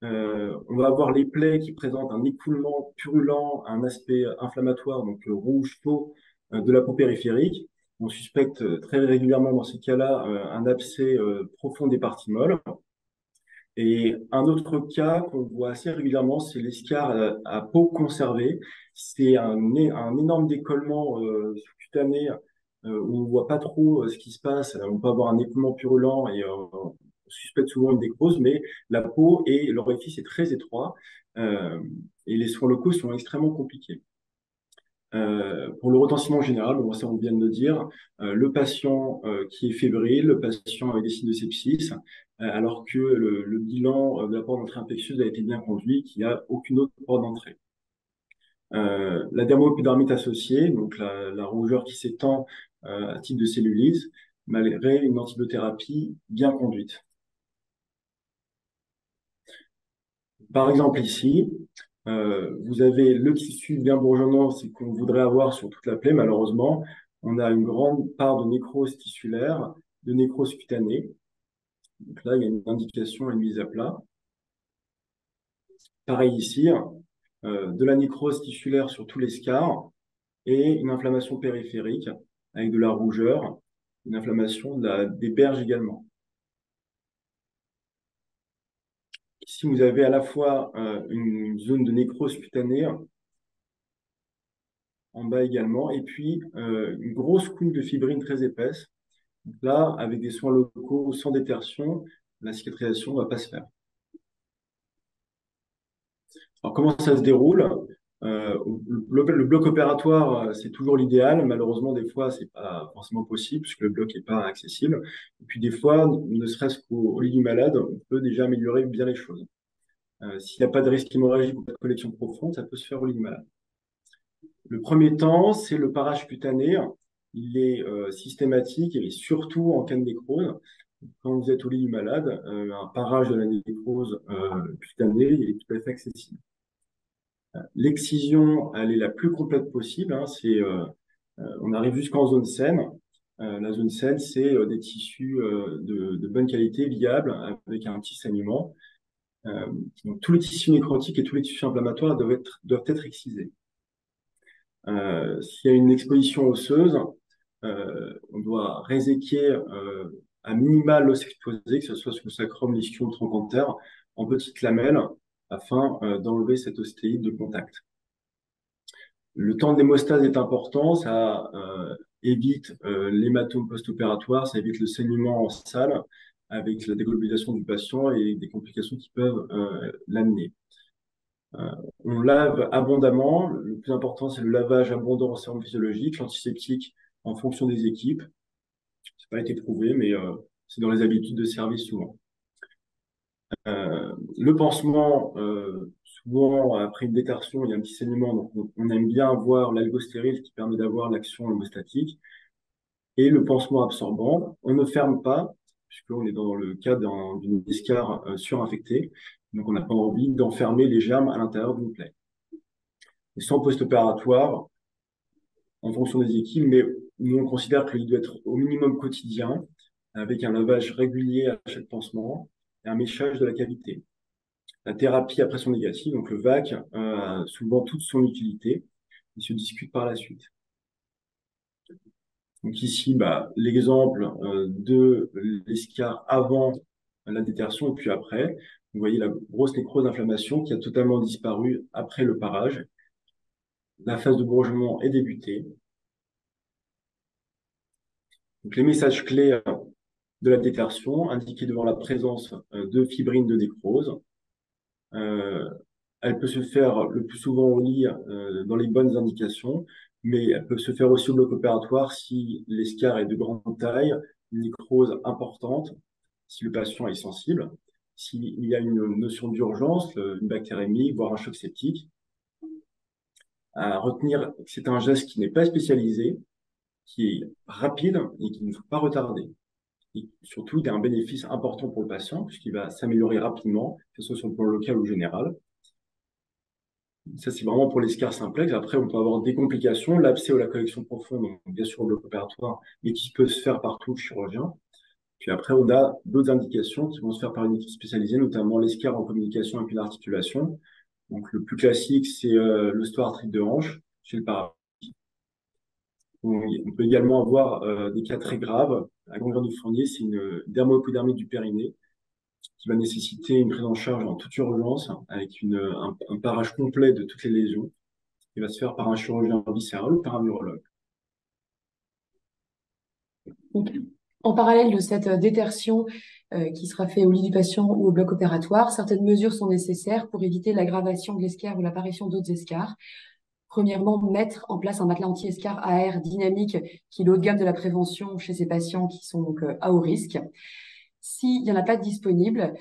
On va avoir les plaies qui présentent un écoulement purulent, un aspect inflammatoire, donc rouge, chaud, de la peau périphérique. On suspecte très régulièrement dans ces cas-là un abcès profond des parties molles. Et un autre cas qu'on voit assez régulièrement, c'est l'escarre à peau conservée. C'est un énorme décollement sous-cutané où on ne voit pas trop ce qui se passe. On peut avoir un écoulement purulent et on suspecte souvent une nécrose, mais la peau et l'orifice est très étroit et les soins locaux sont extrêmement compliqués. Pour le retentissement général, bon, ça on vient de le dire, le patient qui est fébrile, le patient avec des signes de sepsis, alors que le bilan de la porte d'entrée infectieuse a été bien conduit, qu'il n'y a aucune autre porte d'entrée. La dermohypodermite associée, donc la rougeur qui s'étend à titre de cellulite, malgré une antibiothérapie bien conduite. Par exemple ici, vous avez le tissu bien bourgeonnant, c'est qu'on voudrait avoir sur toute la plaie. Malheureusement, on a une grande part de nécrose tissulaire, de nécrose cutanée. Donc là, il y a une indication et une mise à plat. Pareil ici, de la nécrose tissulaire sur tous les scars et une inflammation périphérique avec de la rougeur, une inflammation des berges également. Ici, vous avez à la fois une zone de nécrose cutanée, en bas également, et puis une grosse couche de fibrine très épaisse. Donc là, avec des soins locaux sans détertion, la cicatrisation ne va pas se faire. Alors, comment ça se déroule? Le bloc opératoire, c'est toujours l'idéal. Malheureusement, des fois, c'est pas forcément possible puisque le bloc n'est pas accessible. Et puis, des fois, ne serait-ce qu'au lit du malade, on peut déjà améliorer bien les choses. S'il n'y a pas de risque hémorragique ou pas de collection profonde, ça peut se faire au lit du malade. Le premier temps, c'est le parage cutané. il est systématique et surtout en cas de nécrose. Quand vous êtes au lit du malade, un parage de la nécrose cutanée est tout à fait accessible. L'excision, elle est la plus complète possible, hein, on arrive jusqu'en zone saine. La zone saine, c'est des tissus de bonne qualité, viables, avec un petit saignement. Donc, tous les tissus nécrotiques et tous les tissus inflammatoires doivent être excisés. S'il y a une exposition osseuse, on doit réséquer à minima l'os exposé, que ce soit sous le sacrum, l'ischion, le trochanter, en petites lamelles, afin d'enlever cette ostéite de contact. Le temps d'hémostase est important, ça évite l'hématome post-opératoire, ça évite le saignement en salle avec la déglobulation du patient et des complications qui peuvent l'amener. On lave abondamment, le plus important c'est le lavage abondant en sérum physiologique, l'antiseptique en fonction des équipes. Ça n'a pas été prouvé, mais c'est dans les habitudes de service souvent. Le pansement, souvent après une détarsion, il y a un petit saignement, donc on aime bien avoir l'algostérile qui permet d'avoir l'action hémostatique. Et le pansement absorbant, on ne ferme pas, puisqu'on est dans le cas d'une escarre surinfectée, donc on n'a pas envie d'enfermer les germes à l'intérieur d'une plaie. Et sans post-opératoire, en fonction des équipes, mais nous on considère qu'il doit être au minimum quotidien, avec un lavage régulier à chaque pansement et un méchage de la cavité. La thérapie à pression négative, donc le VAC, a souvent toute son utilité. Il se discute par la suite. Donc ici, l'exemple de l'escarre avant la détertion et puis après. Vous voyez la grosse nécrose d'inflammation qui a totalement disparu après le parage. La phase de bourgeonnement est débutée. Donc les messages clés de la détertion indiqués devant la présence de fibrine de nécrose. Elle peut se faire le plus souvent au lit dans les bonnes indications, mais elle peut se faire aussi au bloc opératoire si l'escarre est de grande taille, une nécrose importante, si le patient est sensible, s'il y a une notion d'urgence, une bactérémie, voire un choc septique. À retenir que c'est un geste qui n'est pas spécialisé, qui est rapide et qu'il ne faut pas retarder. Et surtout, il y a un bénéfice important pour le patient, puisqu'il va s'améliorer rapidement, que ce soit sur le plan local ou général. Ça, c'est vraiment pour l'escarre simplex. Après, on peut avoir des complications, l'abcès ou la collection profonde, donc bien sûr au bloc opératoire, mais qui peut se faire par tout le chirurgien. Puis après, on a d'autres indications qui vont se faire par une équipe spécialisée, notamment l'escarre en communication et puis l'articulation. Donc, le plus classique, c'est l'ostéoarthrite de hanche chez le paraplégique. On peut également avoir des cas très graves. La gangrène du fournier, c'est une dermohypodermie du périnée qui va nécessiter une prise en charge en toute urgence avec un parage complet de toutes les lésions qui va se faire par un chirurgien viscéral ou par un urologue. Donc, en parallèle de cette détertion qui sera faite au lit du patient ou au bloc opératoire, certaines mesures sont nécessaires pour éviter l'aggravation de l'escarre ou l'apparition d'autres escarres. Premièrement, mettre en place un matelas anti-escarre à air dynamique qui est le haut de gamme de la prévention chez ces patients qui sont donc à haut risque. S'il n'y en a pas de disponible,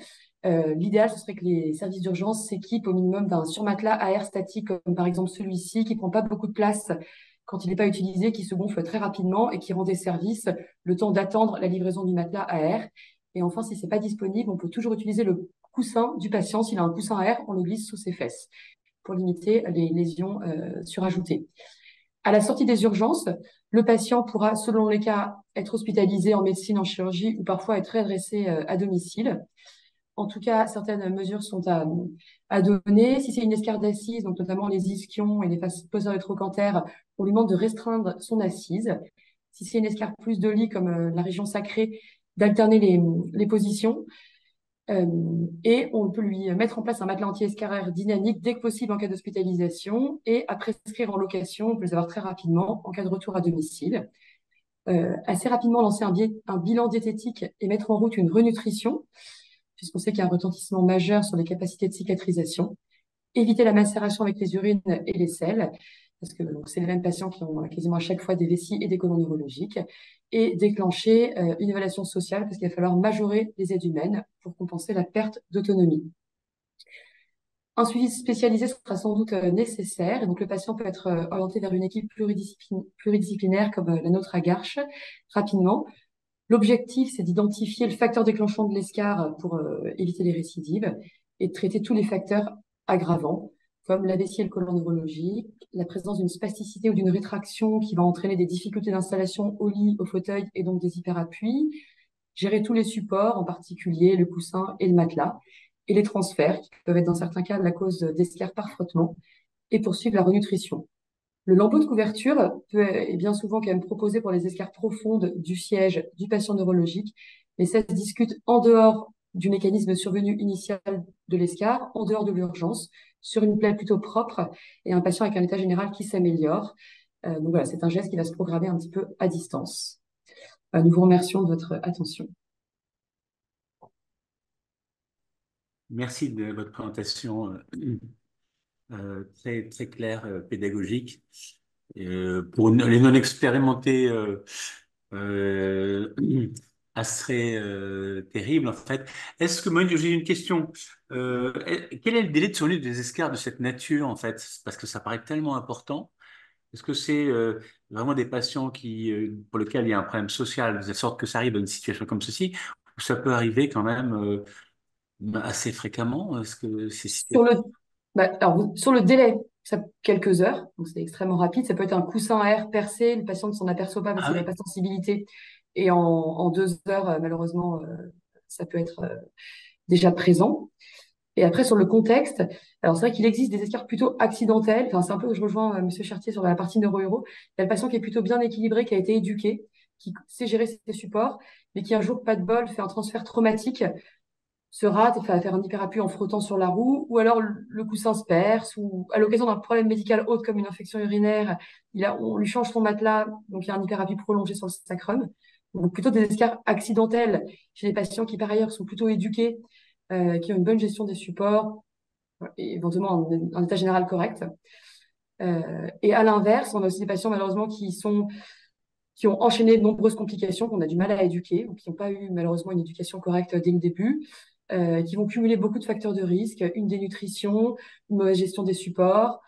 l'idéal, ce serait que les services d'urgence s'équipent au minimum d'un surmatelas à air statique, comme par exemple celui-ci, qui ne prend pas beaucoup de place quand il n'est pas utilisé, qui se gonfle très rapidement et qui rend des services le temps d'attendre la livraison du matelas à air. Et enfin, si ce n'est pas disponible, on peut toujours utiliser le coussin du patient. S'il a un coussin à air, on le glisse sous ses fesses pour limiter les lésions surajoutées. À la sortie des urgences, le patient pourra, selon les cas, être hospitalisé en médecine, en chirurgie ou parfois être réadressé à domicile. En tout cas, certaines mesures sont à donner. Si c'est une escarre d'assise, donc notamment les ischions et les faces postérieures et trochantaires, on lui demande de restreindre son assise. Si c'est une escarre plus de lit, comme la région sacrée, d'alterner les positions. Et on peut lui mettre en place un matelas anti-escarre dynamique dès que possible en cas d'hospitalisation et à prescrire en location, on peut les avoir très rapidement en cas de retour à domicile. Assez rapidement lancer un bilan diététique et mettre en route une renutrition, puisqu'on sait qu'il y a un retentissement majeur sur les capacités de cicatrisation. Éviter la macération avec les urines et les selles, parce que c'est les mêmes patients qui ont quasiment à chaque fois des vessies et des colons neurologiques, et déclencher une évaluation sociale, parce qu'il va falloir majorer les aides humaines pour compenser la perte d'autonomie. Un suivi spécialisé sera sans doute nécessaire. Et donc, le patient peut être orienté vers une équipe pluridisciplinaire comme la nôtre à Garches rapidement. L'objectif, c'est d'identifier le facteur déclenchant de l'escar pour éviter les récidives et de traiter tous les facteurs aggravants, comme l'AVC et le côlon neurologique, la présence d'une spasticité ou d'une rétraction qui va entraîner des difficultés d'installation au lit, au fauteuil et donc des hyperappuis, gérer tous les supports, en particulier le coussin et le matelas, et les transferts, qui peuvent être dans certains cas la cause d'escar par frottement, et poursuivre la renutrition. Le lambeau de couverture est bien souvent quand même proposé pour les escarres profondes du siège du patient neurologique, mais ça se discute en dehors du mécanisme survenu initial de l'escar, en dehors de l'urgence, sur une plaie plutôt propre et un patient avec un état général qui s'améliore. Donc voilà, c'est un geste qui va se programmer un petit peu à distance. Nous vous remercions de votre attention. Merci de votre présentation très, très claire, pédagogique. Pour les non-expérimentés, euh, assez terrible en fait. Est-ce que moi j'ai une question? Quel est le délai de survenue des escarres de cette nature en fait? Parce que ça paraît tellement important. Est-ce que c'est vraiment des patients pour lesquels il y a un problème social, de sorte que ça arrive dans une situation comme ceci, ou ça peut arriver quand même assez fréquemment? Est-ce que c'est Sur le, sur le délai, quelques heures, donc c'est extrêmement rapide. Ça peut être un coussin à air percé, le patient ne s'en aperçoit pas parce Ah qu'il n'a oui, pas de sensibilité. Et en 2 heures, malheureusement, ça peut être déjà présent. Et après, sur le contexte, alors c'est vrai qu'il existe des escarres plutôt accidentelles. Enfin, c'est un peu, je rejoins Monsieur Chartier sur la partie neuro-uro. Il y a le patient qui est plutôt bien équilibré, qui a été éduqué, qui sait gérer ses supports, mais qui un jour, pas de bol, fait un transfert traumatique, se rate et va faire un hyperappui en frottant sur la roue, ou alors le coussin se perce, ou à l'occasion d'un problème médical autre comme une infection urinaire, on lui change son matelas, donc il y a un hyperappui prolongé sur le sacrum. Donc plutôt des escarres accidentelles chez les patients qui par ailleurs sont plutôt éduqués, qui ont une bonne gestion des supports et éventuellement un état général correct. Et à l'inverse, on a aussi des patients malheureusement qui ont enchaîné de nombreuses complications, qu'on a du mal à éduquer, ou qui n'ont pas eu malheureusement une éducation correcte dès le début, qui vont cumuler beaucoup de facteurs de risque, une dénutrition, une mauvaise gestion des supports,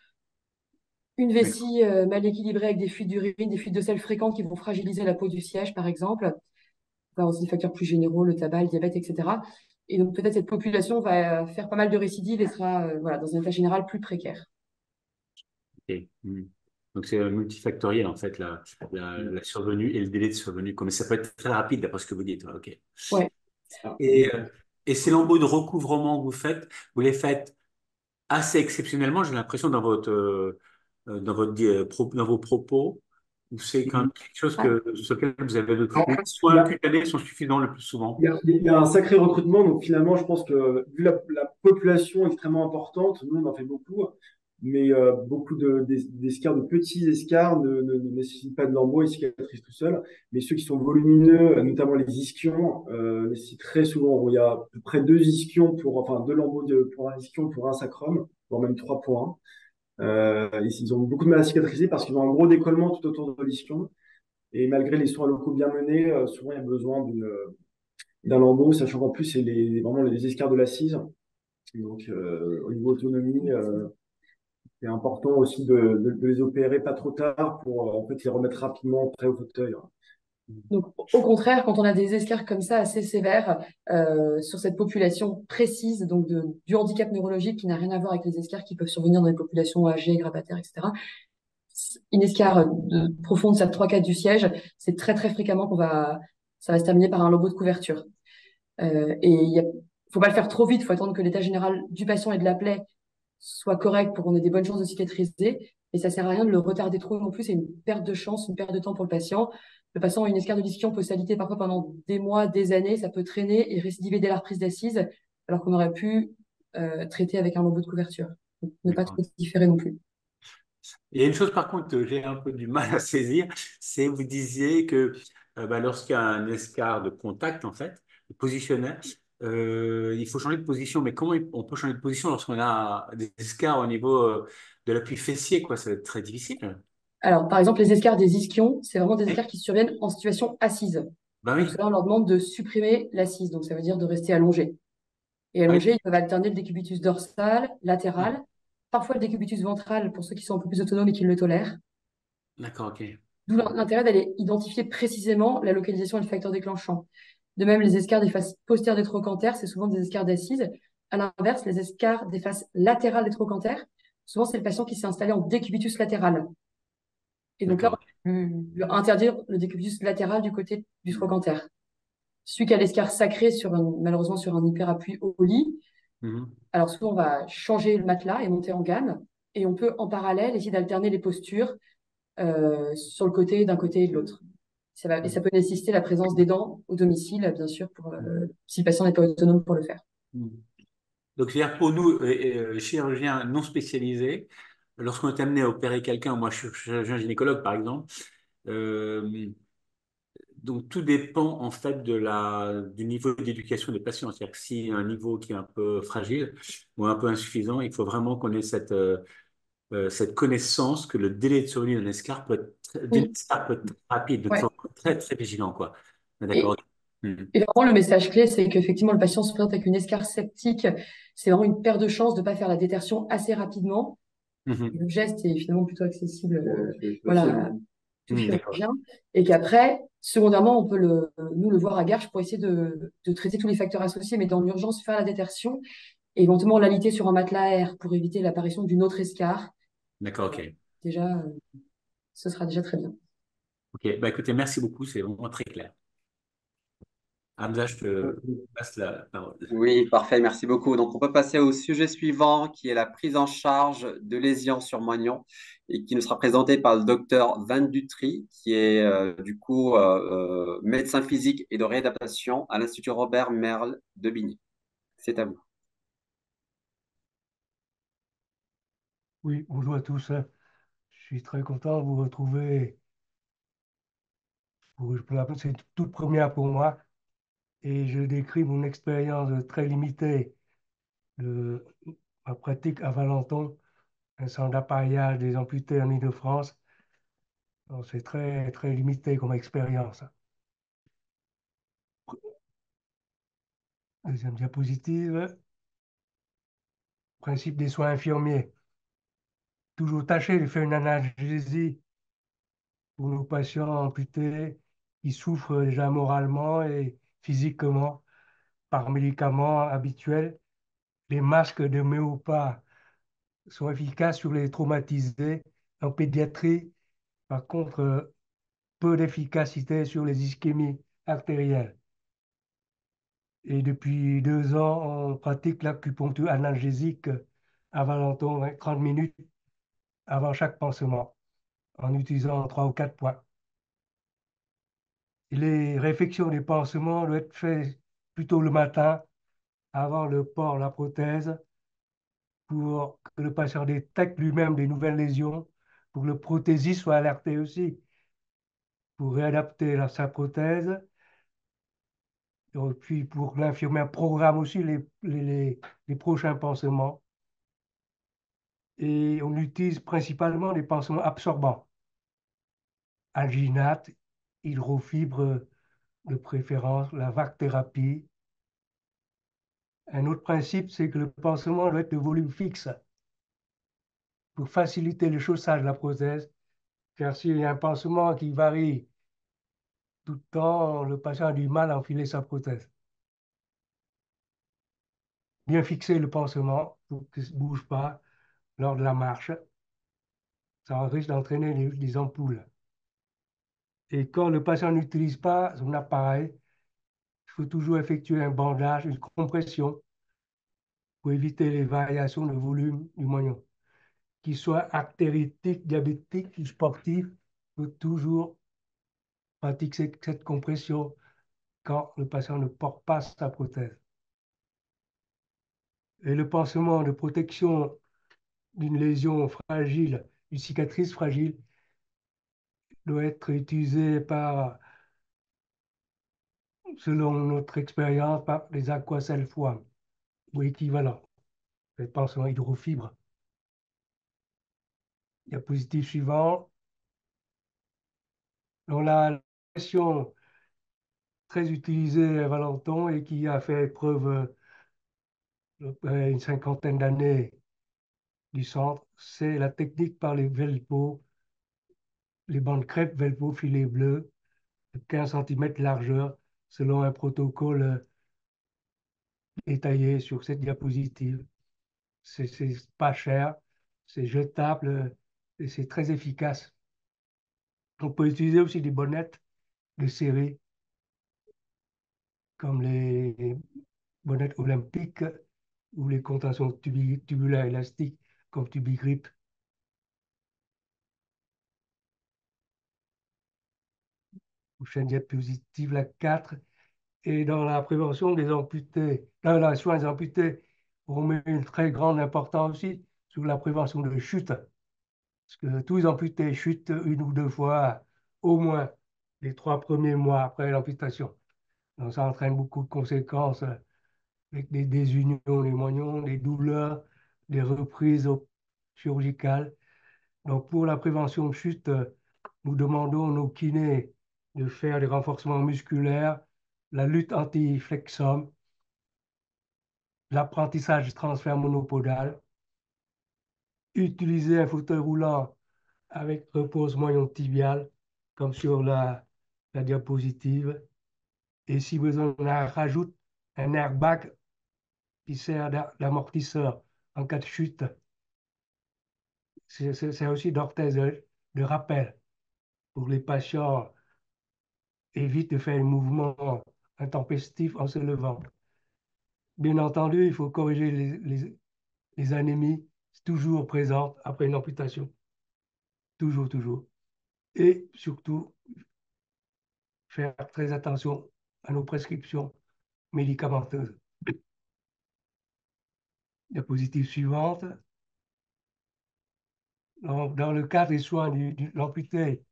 une d'accord. vessie mal équilibrée avec des fuites d'urine, des fuites de sel fréquentes qui vont fragiliser la peau du siège, par exemple. Enfin, aussi des facteurs plus généraux, le tabac, le diabète, etc. Et donc peut-être cette population va faire pas mal de récidives et sera voilà, dans un état général plus précaire. Ok. Donc c'est multifactoriel en fait, la survenue et le délai de survenue. Mais ça peut être très rapide d'après ce que vous dites. Ouais, ok. Ouais. Et, euh, et ces lambeaux de recouvrement que vous les faites assez exceptionnellement, j'ai l'impression dans vos propos, ou c'est quand même quelque chose Ah, sur lequel vous avez de Alors, les il y soins a, cutanés sont suffisants le plus souvent. il y a un sacré recrutement, donc finalement, je pense que vu la population extrêmement importante, nous, on en fait beaucoup, mais beaucoup d'escarres, de petits escarres ne nécessitent pas de lambeaux et cicatrisent tout seuls. Mais ceux qui sont volumineux, notamment les ischions, nécessitent très souvent, il y a à peu près deux ischions enfin deux lambeaux pour un ischion pour un sacrum, voire même trois pour un. Ils ont beaucoup de mal à cicatriser parce qu'ils ont un gros décollement tout autour de l'ischion. Et malgré les soins locaux bien menés, souvent il y a besoin d'un lambeau, sachant qu'en plus c'est vraiment les escarres de l'assise. Donc au niveau autonomie, c'est important aussi de les opérer pas trop tard pour en fait les remettre rapidement près au fauteuil. donc, au contraire, quand on a des escarres comme ça assez sévères sur cette population précise, donc du handicap neurologique qui n'a rien à voir avec les escarres qui peuvent survenir dans les populations âgées, grabataires, etc. Une escarre profonde, ça 3/4 du siège, c'est très très fréquemment ça va se terminer par un lambeau de couverture. Et faut pas le faire trop vite, il faut attendre que l'état général du patient et de la plaie soit correct pour qu'on ait des bonnes chances de cicatriser. Et ça sert à rien de le retarder trop non plus, c'est une perte de chance, une perte de temps pour le patient. Le patient a une escarre de discussion peut s'aliter parfois pendant des mois, des années, ça peut traîner et récidiver dès la reprise d'assises, alors qu'on aurait pu traiter avec un lambeau de couverture. Donc, ne pas D'accord. trop différer non plus. Il y a une chose par contre que j'ai un peu du mal à saisir, c'est vous disiez que lorsqu'il y a un escar de contact en fait, de positionnaire, il faut changer de position. Mais comment on peut changer de position lorsqu'on a des escars au niveau de l'appui fessier, quoi? Ça va être très difficile. Alors, par exemple, les escarres des ischions, c'est vraiment des escarres qui surviennent en situation assise. Ben Donc, oui, cela, on leur demande de supprimer l'assise. Donc, ça veut dire de rester allongé. Et Ah oui. allongés, ils peuvent alterner le décubitus dorsal, latéral, parfois le décubitus ventral pour ceux qui sont un peu plus autonomes et qui le tolèrent. D'accord, ok. D'où l'intérêt d'aller identifier précisément la localisation et le facteur déclenchant. De même, les escarres des faces postérieures des trochantères, c'est souvent des escarres d'assises. À l'inverse, les escarres des faces latérales des trochantères, souvent c'est le patient qui s'est installé en décubitus latéral. Et donc là, D'accord. on peut interdire le décubitus latéral du côté du trochanter. Celui qui a l'escarre sacré malheureusement sur un hyperappui au lit, Mhm. alors souvent on va changer le matelas et monter en gamme. Et on peut en parallèle essayer d'alterner les postures sur le côté d'un côté et de l'autre. Et ça peut nécessiter la présence d'aidants au domicile, bien sûr, si le patient n'est pas autonome pour le faire. Mhm. Donc, c'est-à-dire pour nous, chirurgiens non spécialisés, lorsqu'on est amené à opérer quelqu'un, moi je suis chirurgien gynécologue par exemple, euh, donc tout dépend en fait du niveau d'éducation des patients. C'est-à-dire que s'il y a un niveau qui est un peu fragile ou un peu insuffisant, il faut vraiment qu'on ait cette connaissance que le délai de survenue d'une Oui, escarre peut être très rapide. Donc il faut ouais. être très très vigilant, quoi. D'accord. Et, Mhm. et vraiment, le message clé, c'est qu'effectivement, le patient se présente avec une escarre septique. C'est vraiment une perte de chance de ne pas faire la détertion assez rapidement. Et Mhm. le geste est finalement plutôt accessible Absolument. voilà, à tout D'accord. chirurgien. Et qu'après, secondairement, on peut nous le voir à Garches pour essayer de traiter tous les facteurs associés, mais dans l'urgence, faire la détertion et éventuellement l'alité sur un matelas à air pour éviter l'apparition d'une autre escarre. D'accord, ok. Déjà, ce sera déjà très bien. Ok, bah écoutez, merci beaucoup, c'est vraiment très clair. Hamza, je te passe la parole. Oui, parfait, merci beaucoup. Donc, on peut passer au sujet suivant, qui est la prise en charge de lésions sur moignon et qui nous sera présenté par le docteur Van Dutry, qui est médecin physique et de réadaptation à l'Institut Robert Merle de Bigny. C'est à vous. Oui, bonjour à tous. Je suis très content de vous retrouver c'est une toute première pour moi et je décris mon expérience très limitée de ma pratique à Valenton, un centre d'appareillage des amputés en Île-de-France. Donc, c'est très, très limité comme expérience. Deuxième diapositive, principe des soins infirmiers. Toujours tâcher de faire une analgésie pour nos patients amputés qui souffrent déjà moralement et physiquement par médicaments habituels. Les masques de Méopa sont efficaces sur les traumatisés. En pédiatrie, par contre, peu d'efficacité sur les ischémies artérielles. Et depuis 2 ans, on pratique l'acupuncture analgésique à Valenton, 30 minutes avant chaque pansement, en utilisant 3 ou 4 points. Et les réfections des pansements doivent être faites plutôt le matin, avant le port de la prothèse, pour que le patient détecte lui-même des nouvelles lésions, pour que le prothésiste soit alerté aussi, pour réadapter sa prothèse, et puis pour l'infirmière programme aussi les prochains pansements. Et on utilise principalement des pansements absorbants, alginate, hydrofibre de préférence, la vague thérapie. Un autre principe, c'est que le pansement doit être de volume fixe pour faciliter le chaussage de la prothèse, car s'il y a un pansement qui varie tout le temps, le patient a du mal à enfiler sa prothèse. Bien fixer le pansement pour qu'il ne bouge pas lors de la marche. Ça risque d'entraîner les ampoules. Et quand le patient n'utilise pas son appareil, il faut toujours effectuer un bandage, une compression pour éviter les variations de volume du moignon. Qu'il soit artéritique, diabétique ou sportif, il faut toujours pratiquer cette compression quand le patient ne porte pas sa prothèse. Et le pansement de protection d'une lésion fragile, une cicatrice fragile, doit être utilisé selon notre expérience, par les aquacelfoam ou équivalents, les pansements hydrofibre. Diapositive suivant. On a la question très utilisée à Valenton et qui a fait preuve une cinquantaine d'années du centre, c'est la technique par les Velpo, les bandes crêpes Velpo filet bleu de 15 cm largeur, selon un protocole détaillé sur cette diapositive. C'est pas cher, c'est jetable et c'est très efficace. On peut utiliser aussi des bonnettes de série, comme les bonnettes olympiques ou les contentions tubulaires élastiques, comme Tubigrip. Prochaine diapositive, la 4. Et dans la prévention des amputés, dans la soins des amputés, on met une très grande importance aussi sur la prévention de chute. Parce que tous les amputés chutent une ou deux fois, au moins, les 3 premiers mois après l'amputation. Donc ça entraîne beaucoup de conséquences avec des désunions des moignons, des douleurs, des reprises chirurgicales. Donc pour la prévention de chute, nous demandons aux kinés de faire des renforcements musculaires, la lutte anti-flexum, l'apprentissage du transfert monopodal, utiliser un fauteuil roulant avec repose moyen tibial, comme sur la diapositive. Et si besoin, on rajoute un airbag qui sert d'amortisseur en cas de chute. C'est aussi d'orthèse de rappel pour les patients évite de faire un mouvement intempestif en se levant. Bien entendu, il faut corriger les anémies toujours présentes après une amputation. Toujours, toujours. Et surtout, faire très attention à nos prescriptions médicamenteuses. Diapositive suivante. Dans le cadre des soins de l'amputé,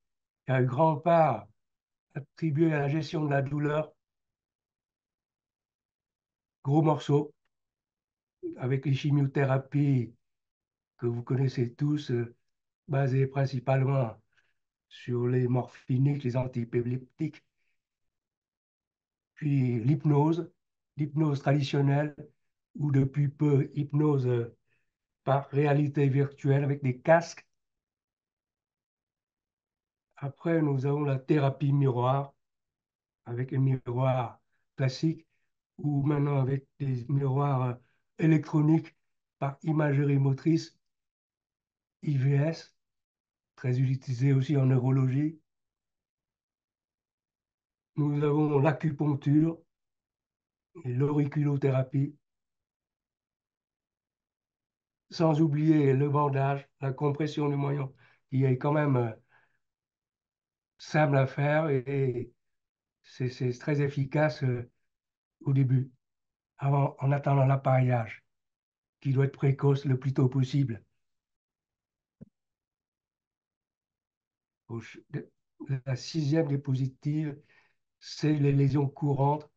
il y a une grande part attribuée à la gestion de la douleur. Gros morceau, avec les chimiothérapies que vous connaissez tous, basées principalement sur les morphiniques, les antiépileptiques, puis l'hypnose traditionnelle, ou depuis peu, hypnose par réalité virtuelle avec des casques. Après, nous avons la thérapie miroir, avec un miroir classique, ou maintenant avec des miroirs électroniques par imagerie motrice, IVS, très utilisé aussi en neurologie. Nous avons l'acupuncture et l'auriculothérapie, sans oublier le bandage, la compression du moignon, qui est quand même simple à faire et c'est très efficace au début, en attendant l'appareillage, qui doit être précoce le plus tôt possible. La 6e diapositive, c'est les lésions courantes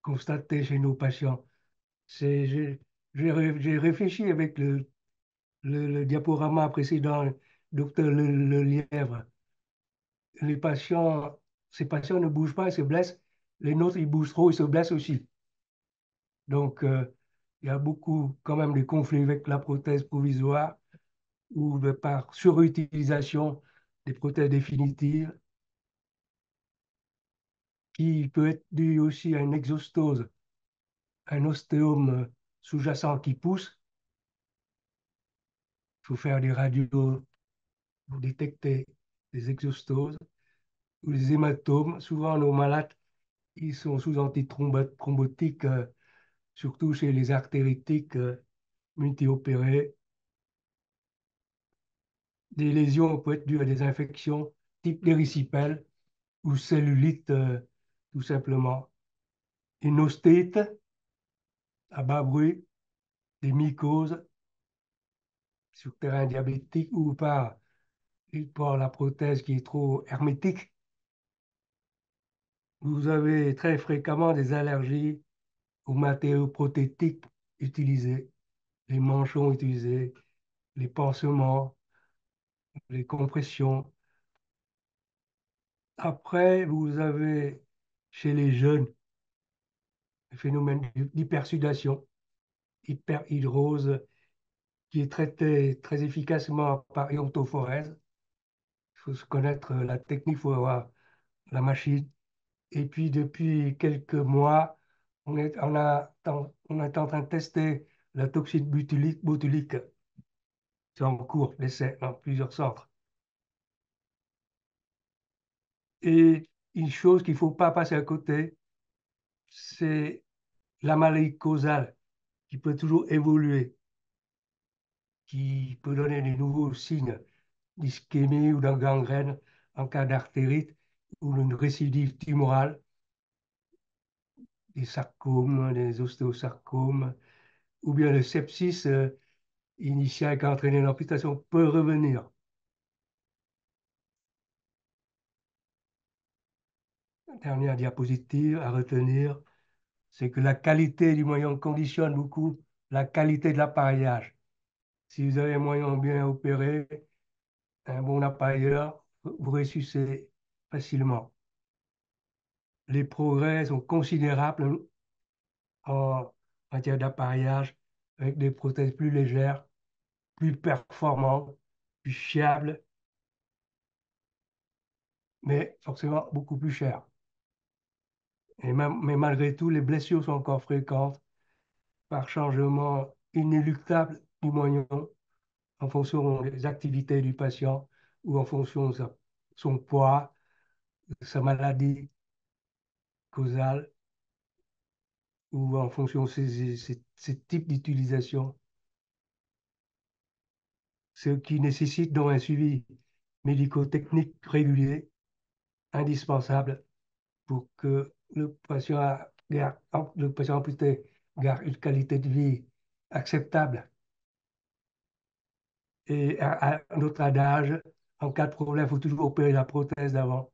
constatées chez nos patients. J'ai réfléchi avec le diaporama précédent, docteur Le Lièvre. Les patients, ces patients ne bougent pas, ils se blessent. Les nôtres, ils bougent trop, ils se blessent aussi. Donc, il y a beaucoup quand même de conflits avec la prothèse provisoire ou par surutilisation des prothèses définitives, qui peut être dû aussi à une exostose, un ostéome sous-jacent qui pousse. Il faut faire des radios pour détecter les exostoses ou les hématomes. Souvent, nos malades, ils sont sous antithrombotiques, surtout chez les artéritiques multi-opérés. Des lésions peuvent être dues à des infections type érysipèle ou cellulite, tout simplement. Une ostite à bas bruit, des mycoses sur terrain diabétique ou par la prothèse qui est trop hermétique. Vous avez très fréquemment des allergies aux matériaux prothétiques utilisés, les manchons utilisés, les pansements, les compressions. Après, vous avez chez les jeunes le phénomène d'hypersudation. hyperhidrose qui est traitée très efficacement par iontophorèse. Il faut se connaître la technique, il faut avoir la machine. Et puis depuis quelques mois, on est en train de tester la toxine botulique. C'est en cours d'essai dans plusieurs centres. Et une chose qu'il ne faut pas passer à côté, c'est la maladie causale qui peut toujours évoluer, qui peut donner des nouveaux signes d'ischémie ou de gangrène en cas d'artérite ou d'une récidive tumorale, des sarcomes, des ostéosarcomes, ou bien le sepsis initial qui a entraîné l'amputation peut revenir. Dernière diapositive à retenir, c'est que la qualité du moyen conditionne beaucoup la qualité de l'appareillage. Si vous avez un moyen bien opéré, un bon appareilleur, vous réussissez facilement. Les progrès sont considérables en matière d'appareillage avec des prothèses plus légères, plus performantes, plus fiables, mais forcément beaucoup plus chères. Mais malgré tout, les blessures sont encore fréquentes par changement inéluctable du moyen en fonction des activités du patient ou en fonction de son poids, de sa maladie causale ou en fonction de ces types d'utilisation, ce qui nécessite donc un suivi médico-technique régulier, indispensable pour que le patient amputé garde une qualité de vie acceptable. Et à notre adage, en cas de problème, il faut toujours opérer la prothèse avant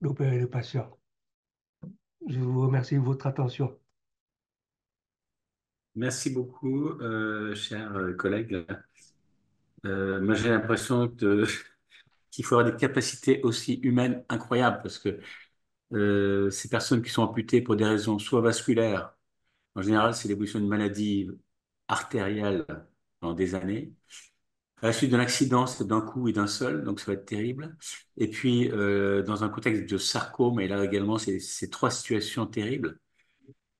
d'opérer le patient. Je vous remercie de votre attention. Merci beaucoup, cher collègue. Moi, j'ai l'impression qu'il faut avoir des capacités aussi humaines incroyables parce que ces personnes qui sont amputées pour des raisons soit vasculaires, en général, c'est l'évolution d'une maladie artérielle pendant des années. À la suite d'un accident, c'est d'un coup et d'un seul, donc ça va être terrible. Et puis, dans un contexte de sarcome, et là également, c'est trois situations terribles.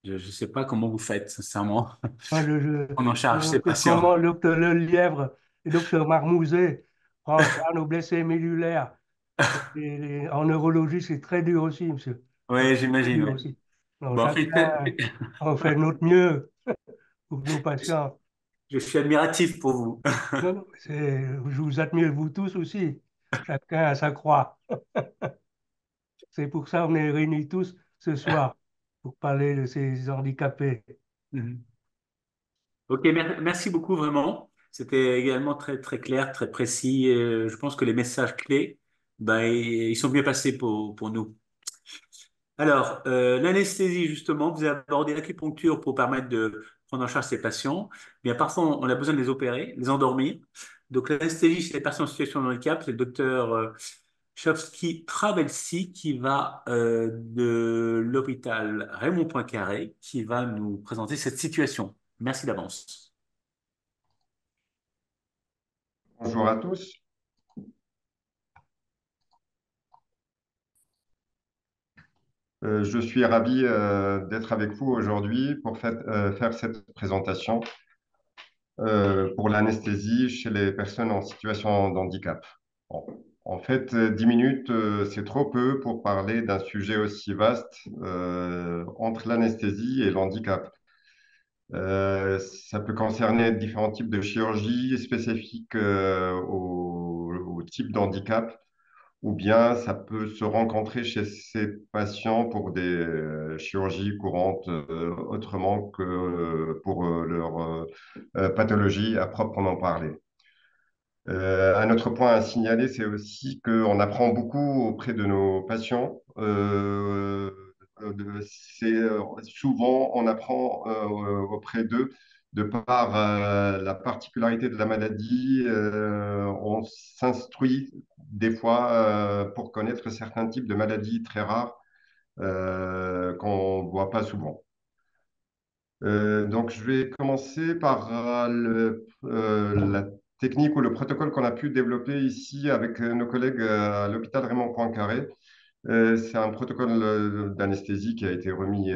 Je ne sais pas comment vous faites, sincèrement, Moi, prendre en charge ces patients. comment le docteur Lelièvre et le docteur Marmouzet prend en charge nos blessés médulaires. En neurologie, c'est très dur aussi, monsieur. Oui, Très j'imagine, dur oui. aussi. Donc, Bon, chacun, on fait notre mieux pour nos patients. je suis admiratif pour vous. Non, non, je vous admire, vous tous aussi. Chacun a sa croix. C'est pour ça qu'on est réunis tous ce soir pour parler de ces handicapés. Mhm. Ok, merci beaucoup vraiment. C'était également très très clair, très précis. Je pense que les messages clés, ben, ils sont bien passés pour nous. Alors, l'anesthésie, justement, vous avez abordé l'acupuncture pour permettre de prendre en charge ces patients. Bien, parfois, on a besoin de les opérer, les endormir. Donc, l'anesthésie chez les personnes en situation de handicap, c'est le docteur Chovski Travelsi qui va de l'hôpital Raymond Poincaré qui va nous présenter cette situation. Merci d'avance. Bonjour à tous. Je suis ravi d'être avec vous aujourd'hui pour faire cette présentation pour l'anesthésie chez les personnes en situation de handicap. Bon. En fait, 10 minutes, c'est trop peu pour parler d'un sujet aussi vaste entre l'anesthésie et le handicap. Ça peut concerner différents types de chirurgie spécifiques au type d'handicap ou bien ça peut se rencontrer chez ces patients pour des chirurgies courantes autrement que pour leur pathologie à proprement parler. Un autre point à signaler, c'est aussi qu'on apprend beaucoup auprès de nos patients. Souvent, on apprend auprès d'eux de par la particularité de la maladie. On s'instruit des fois pour connaître certains types de maladies très rares qu'on ne voit pas souvent. Donc, je vais commencer par la technique ou le protocole qu'on a pu développer ici avec nos collègues à l'hôpital Raymond Poincaré. C'est un protocole d'anesthésie qui a été remis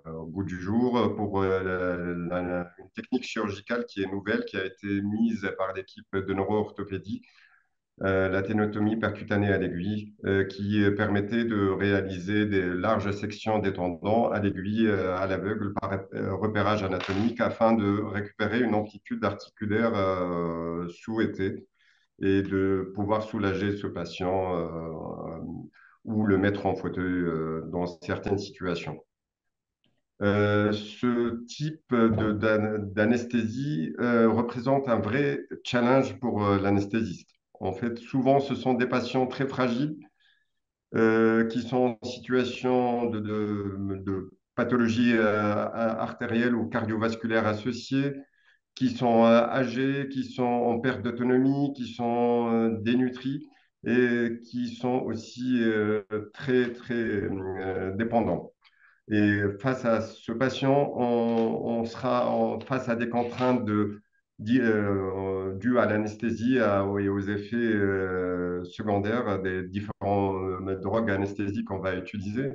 au goût du jour pour une technique chirurgicale qui est nouvelle, qui a été mise par l'équipe de neuroorthopédie, la ténotomie percutanée à l'aiguille, qui permettait de réaliser des larges sections des tendons à l'aiguille à l'aveugle par repérage anatomique afin de récupérer une amplitude articulaire souhaitée et de pouvoir soulager ce patient ou le mettre en fauteuil dans certaines situations. Ce type d'anesthésie représente un vrai challenge pour l'anesthésiste. En fait, souvent, ce sont des patients très fragiles qui sont en situation de pathologie artérielle ou cardiovasculaire associée, qui sont âgés, qui sont en perte d'autonomie, qui sont dénutris et qui sont aussi très, très dépendants. Et face à ce patient, on sera face à des contraintes dues à l'anesthésie et aux effets secondaires des différents drogues anesthésiques qu'on va utiliser.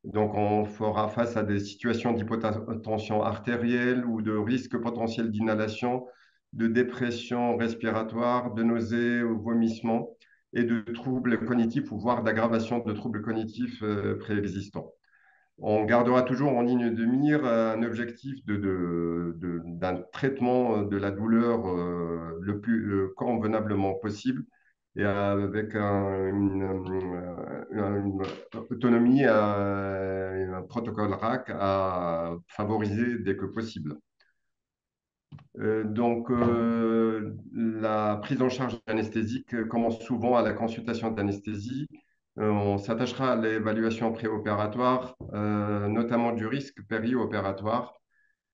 Donc, on fera face à des situations d'hypotension artérielle ou de risque potentiel d'inhalation, de dépression respiratoire, de nausées ou vomissements et de troubles cognitifs ou voire d'aggravation de troubles cognitifs préexistants. On gardera toujours en ligne de mire un objectif d'un traitement de la douleur le plus convenablement possible et avec une autonomie, un protocole RAC à favoriser dès que possible. La prise en charge anesthésique commence souvent à la consultation d'anesthésie. On s'attachera à l'évaluation préopératoire, notamment du risque périopératoire.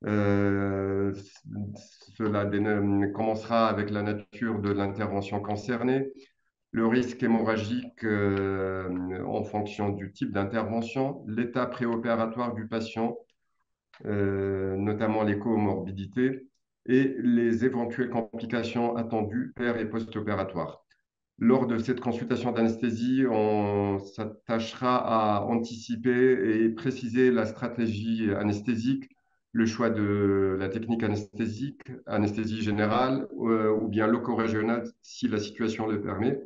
Euh, Cela commencera avec la nature de l'intervention concernée, le risque hémorragique en fonction du type d'intervention, l'état préopératoire du patient, notamment les comorbidités, et les éventuelles complications attendues per- et post-opératoires. Lors de cette consultation d'anesthésie, on s'attachera à anticiper et préciser la stratégie anesthésique, le choix de la technique anesthésique, anesthésie générale ou bien loco-régionale si la situation le permet.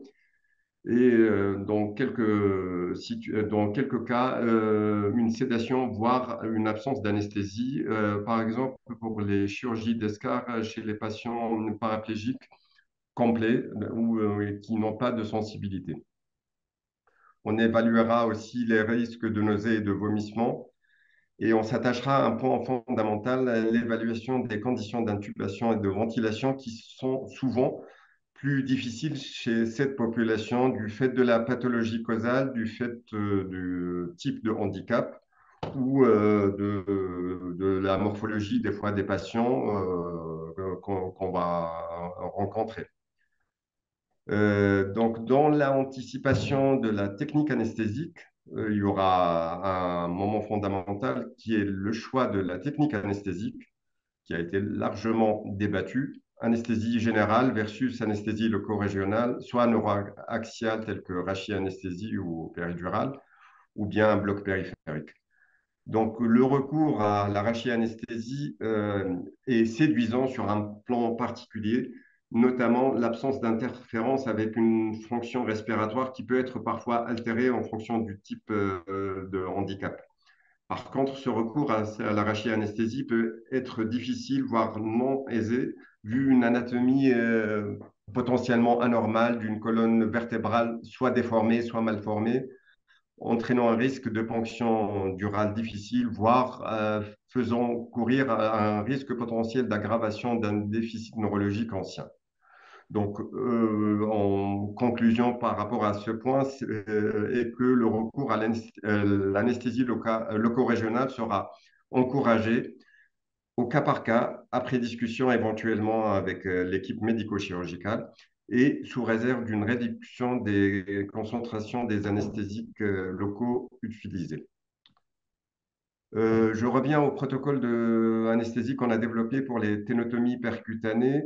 Et dans quelques cas, une sédation, voire une absence d'anesthésie. Par exemple, pour les chirurgies d'escar chez les patients paraplégiques complets ou qui n'ont pas de sensibilité. On évaluera aussi les risques de nausées et de vomissements et on s'attachera à un point fondamental, à l'évaluation des conditions d'intubation et de ventilation qui sont souvent plus difficiles chez cette population du fait de la pathologie causale, du fait du type de handicap ou de la morphologie des fois des patients qu'on va rencontrer. Donc, dans l'anticipation de la technique anesthésique, il y aura un moment fondamental qui est le choix de la technique anesthésique, qui a été largement débattu. Anesthésie générale versus anesthésie loco-régionale, soit neuroaxiale telle que rachianesthésie ou péridurale, ou bien un bloc périphérique. Donc, le recours à la rachianesthésie est séduisant sur un plan particulier, notamment l'absence d'interférence avec une fonction respiratoire qui peut être parfois altérée en fonction du type de handicap. Par contre, ce recours à la rachianesthésie peut être difficile, voire non aisé, vu une anatomie potentiellement anormale d'une colonne vertébrale, soit déformée, soit mal formée, entraînant un risque de ponction durale difficile, voire faisant courir un risque potentiel d'aggravation d'un déficit neurologique ancien. Donc, en conclusion par rapport à ce point, est que le recours à l'anesthésie loco-régionale sera encouragé au cas par cas, après discussion éventuellement avec l'équipe médico-chirurgicale et sous réserve d'une réduction des concentrations des anesthésiques locaux utilisés. Je reviens au protocole d'anesthésie qu'on a développé pour les ténotomies percutanées.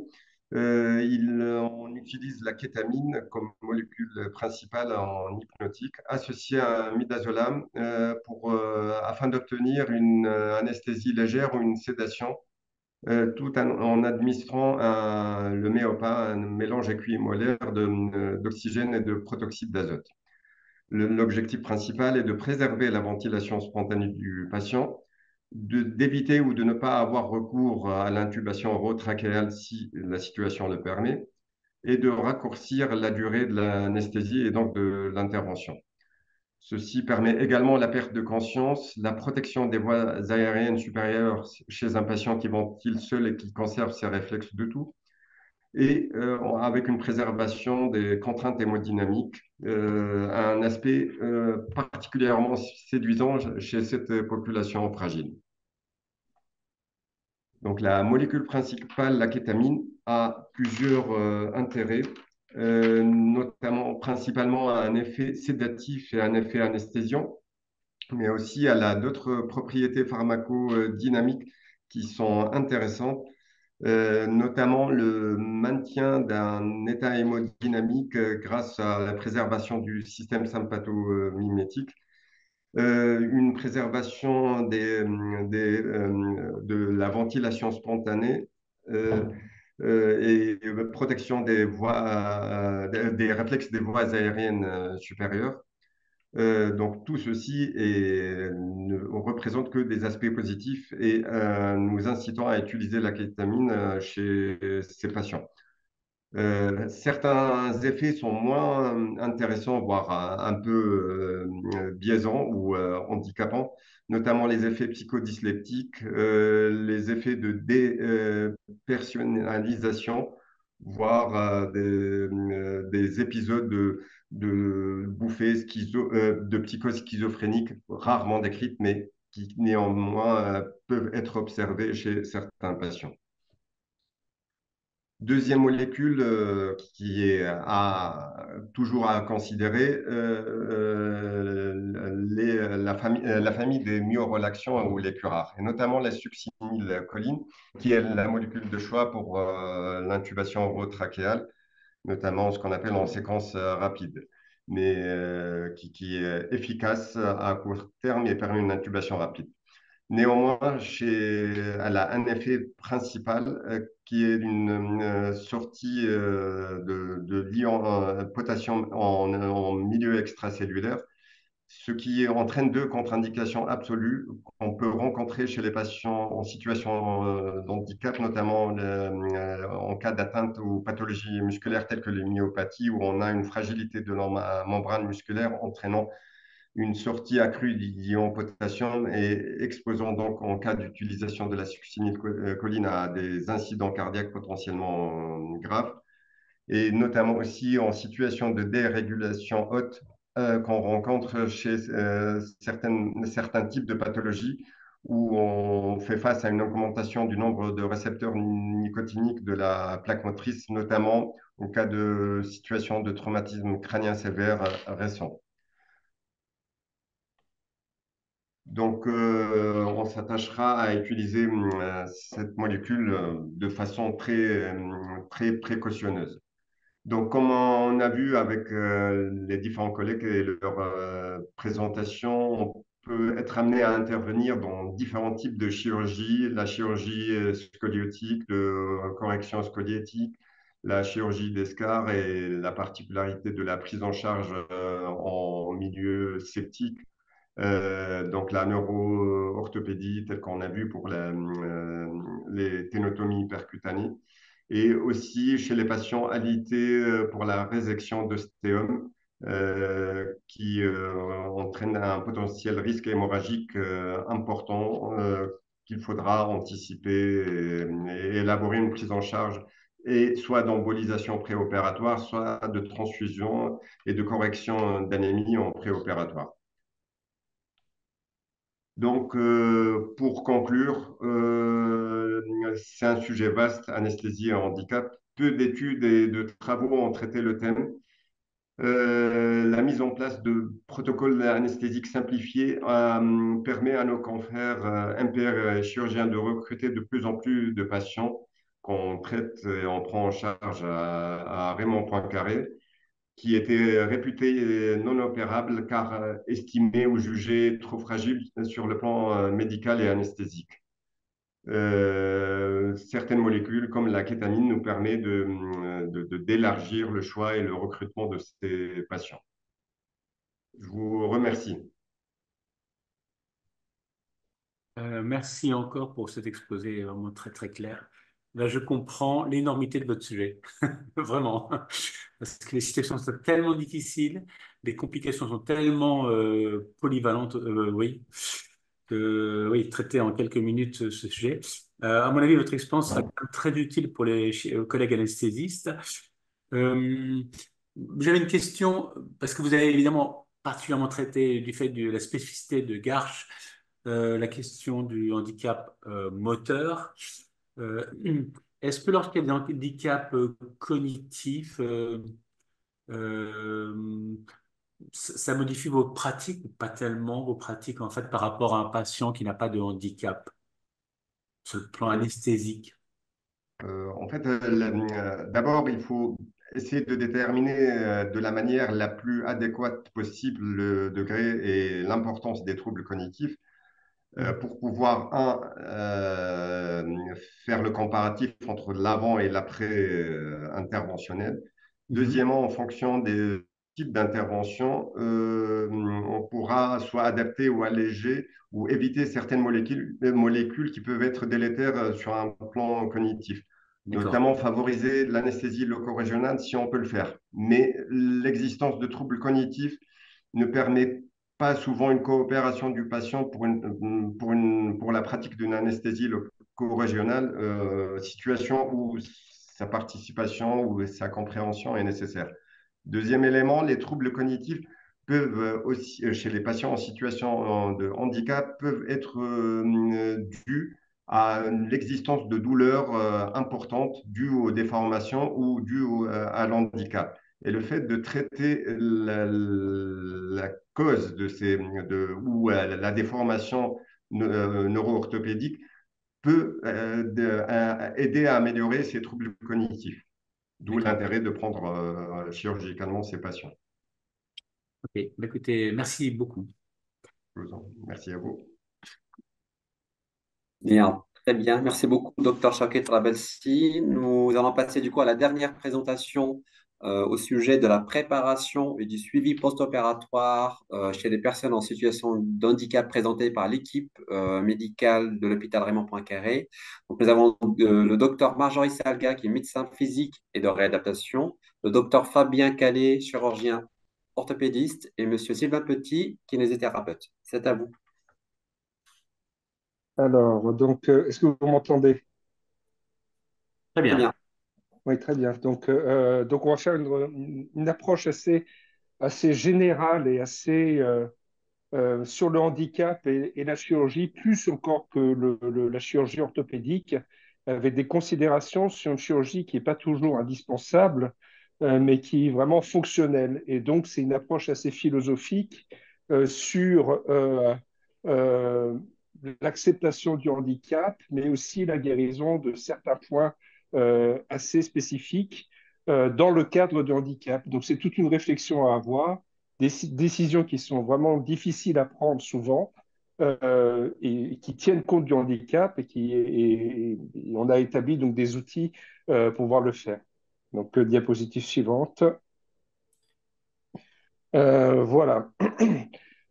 On utilise la kétamine comme molécule principale en hypnotique, associée à un midazolam afin d'obtenir une anesthésie légère ou une sédation, tout en administrant le méopa, un mélange équimolaire d'oxygène et de protoxyde d'azote. L'objectif principal est de préserver la ventilation spontanée du patient, d'éviter ou de ne pas avoir recours à l'intubation orotrachéale si la situation le permet, et de raccourcir la durée de l'anesthésie et donc de l'intervention. Ceci permet également la perte de conscience, la protection des voies aériennes supérieures chez un patient qui ventile seul et qui conserve ses réflexes de tout, et avec une préservation des contraintes hémodynamiques, un aspect particulièrement séduisant chez cette population fragile. Donc la molécule principale, la kétamine, a plusieurs intérêts, notamment principalement un effet sédatif et un effet anesthésiant, mais aussi elle a d'autres propriétés pharmacodynamiques qui sont intéressantes, notamment le maintien d'un état hémodynamique grâce à la préservation du système sympathomimétique, une préservation de la ventilation spontanée, et protection des des réflexes des voies aériennes supérieures. Donc tout ceci ne représente que des aspects positifs et nous incitons à utiliser la kétamine chez ces patients. Certains effets sont moins intéressants, voire un peu biaisants ou handicapants, notamment les effets psychodysleptiques, les effets de dépersonnalisation, voire des épisodes de bouffées de psychose schizophrénique rarement décrites, mais qui néanmoins peuvent être observées chez certains patients. Deuxième molécule qui est toujours à considérer, la famille des myorelaxants ou les curares, et notamment la succinylcholine, qui est la molécule de choix pour l'intubation orotrachéale, notamment ce qu'on appelle en séquence rapide, mais qui est efficace à court terme et permet une intubation rapide. Néanmoins, elle a un effet principal qui est une sortie de l'ion potassium en milieu extracellulaire, ce qui entraîne deux contre-indications absolues qu'on peut rencontrer chez les patients en situation d'handicap, notamment en cas d'atteinte aux pathologies musculaires telles que les myopathies, où on a une fragilité de la membrane musculaire entraînant une sortie accrue d'ion potassium et exposant donc en cas d'utilisation de la succinylcholine à des incidents cardiaques potentiellement graves, et notamment aussi en situation de dérégulation haute qu'on rencontre chez certains types de pathologies où on fait face à une augmentation du nombre de récepteurs nicotiniques de la plaque motrice, notamment en cas de situation de traumatisme crânien sévère récent. Donc, on s'attachera à utiliser cette molécule de façon très précautionneuse. Donc, comme on a vu avec les différents collègues et leur présentation, on peut être amené à intervenir dans différents types de chirurgie, la chirurgie scoliotique, de correction scoliotique, la chirurgie d'escar et la particularité de la prise en charge en milieu septique. Donc la neuro-orthopédie telle qu'on a vu pour les ténotomies percutanées, et aussi chez les patients alités pour la résection d'ostéum qui entraîne un potentiel risque hémorragique important qu'il faudra anticiper et élaborer une prise en charge, et soit d'embolisation préopératoire, soit de transfusion et de correction d'anémie en préopératoire. Donc, pour conclure, c'est un sujet vaste, anesthésie et handicap. Peu d'études et de travaux ont traité le thème. La mise en place de protocoles anesthésiques simplifiés permet à nos confrères MPR chirurgiens de recruter de plus en plus de patients qu'on traite et on prend en charge à Raymond Poincaré, qui était réputé non opérable car estimé ou jugé trop fragile sur le plan médical et anesthésique. Certaines molécules, comme la kétamine, nous permettent d'élargir le choix et le recrutement de ces patients. Je vous remercie. Merci encore pour cet exposé vraiment très très clair. Là, je comprends l'énormité de votre sujet, vraiment, parce que les situations sont tellement difficiles, les complications sont tellement polyvalentes, oui, que oui, traiter en quelques minutes ce sujet. À mon avis, votre expérience sera très utile pour les collègues anesthésistes. Euh, J'avais une question, parce que vous avez évidemment particulièrement traité du fait de la spécificité de Garches, la question du handicap moteur. Euh, Est-ce que lorsqu'il y a des handicaps cognitifs, euh, ça modifie vos pratiques ou pas tellement vos pratiques en fait par rapport à un patient qui n'a pas de handicap sur le plan anesthésique? En fait, d'abord, il faut essayer de déterminer de la manière la plus adéquate possible le degré et l'importance des troubles cognitifs pour pouvoir, faire le comparatif entre l'avant et l'après interventionnel. Mhm. Deuxièmement, en fonction des types d'intervention, on pourra soit adapter ou alléger ou éviter certaines molécules qui peuvent être délétères sur un plan cognitif, D'accord. notamment favoriser l'anesthésie loco-régionale si on peut le faire. Mais l'existence de troubles cognitifs ne permet pas souvent une coopération du patient pour la pratique d'une anesthésie loco-régionale, situation où sa participation ou sa compréhension est nécessaire. Deuxième élément, les troubles cognitifs peuvent aussi, chez les patients en situation de handicap, peuvent être dus à l'existence de douleurs importantes dues aux déformations ou dues à l'handicap. Et le fait de traiter la cause ou la déformation neuro-orthopédique peut aider à améliorer ces troubles cognitifs. D'où D'accord. l'intérêt de prendre chirurgicalement ces patients. Ok. Bah, écoutez, merci beaucoup. Merci à vous. Bien, très bien. Merci beaucoup, docteur Chaket Trabelsi. Nous allons passer du coup à la dernière présentation au sujet de la préparation et du suivi post-opératoire chez les personnes en situation de handicap présentées par l'équipe médicale de l'hôpital Raymond Poincaré. Donc, nous avons le docteur Marjorie Salga, qui est médecin physique et de réadaptation, le docteur Fabien Calais, chirurgien orthopédiste, et monsieur Sylvain Petit, kinésithérapeute. C'est à vous. Alors, donc, est-ce que vous m'entendez? Très Très bien. bien. Oui, très bien. Donc on va faire une approche assez générale et assez sur le handicap et la chirurgie, plus encore que la chirurgie orthopédique, avec des considérations sur une chirurgie qui n'est pas toujours indispensable, mais qui est vraiment fonctionnelle. Et donc, c'est une approche assez philosophique sur euh, l'acceptation du handicap, mais aussi la guérison de certains points assez spécifiques dans le cadre du handicap. Donc, c'est toute une réflexion à avoir, des décisions qui sont vraiment difficiles à prendre souvent et qui tiennent compte du handicap et on a établi donc des outils pour pouvoir le faire. Donc, diapositive suivante. Voilà.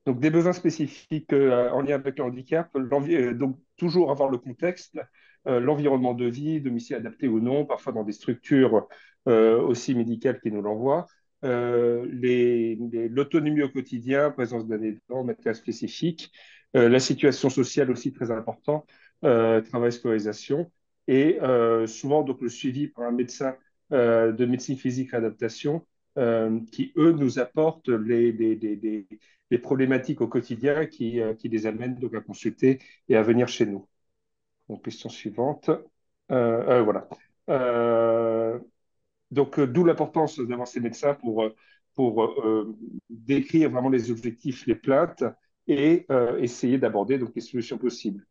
Donc, des besoins spécifiques en lien avec le handicap. Donc, toujours avoir le contexte, l'environnement de vie, domicile adapté ou non, parfois dans des structures aussi médicales qui nous l'envoient. L'autonomie au quotidien, présence d'un aidant, matériel spécifique. La situation sociale aussi très important, travail, scolarisation. Et souvent, donc, le suivi par un médecin de médecine physique réadaptation qui, eux, nous apportent les problématiques au quotidien qui les amènent donc à consulter et à venir chez nous. Donc, question suivante. Voilà. Donc, d'où l'importance d'avoir ces médecins pour décrire vraiment les objectifs, les plaintes et essayer d'aborder donc les solutions possibles.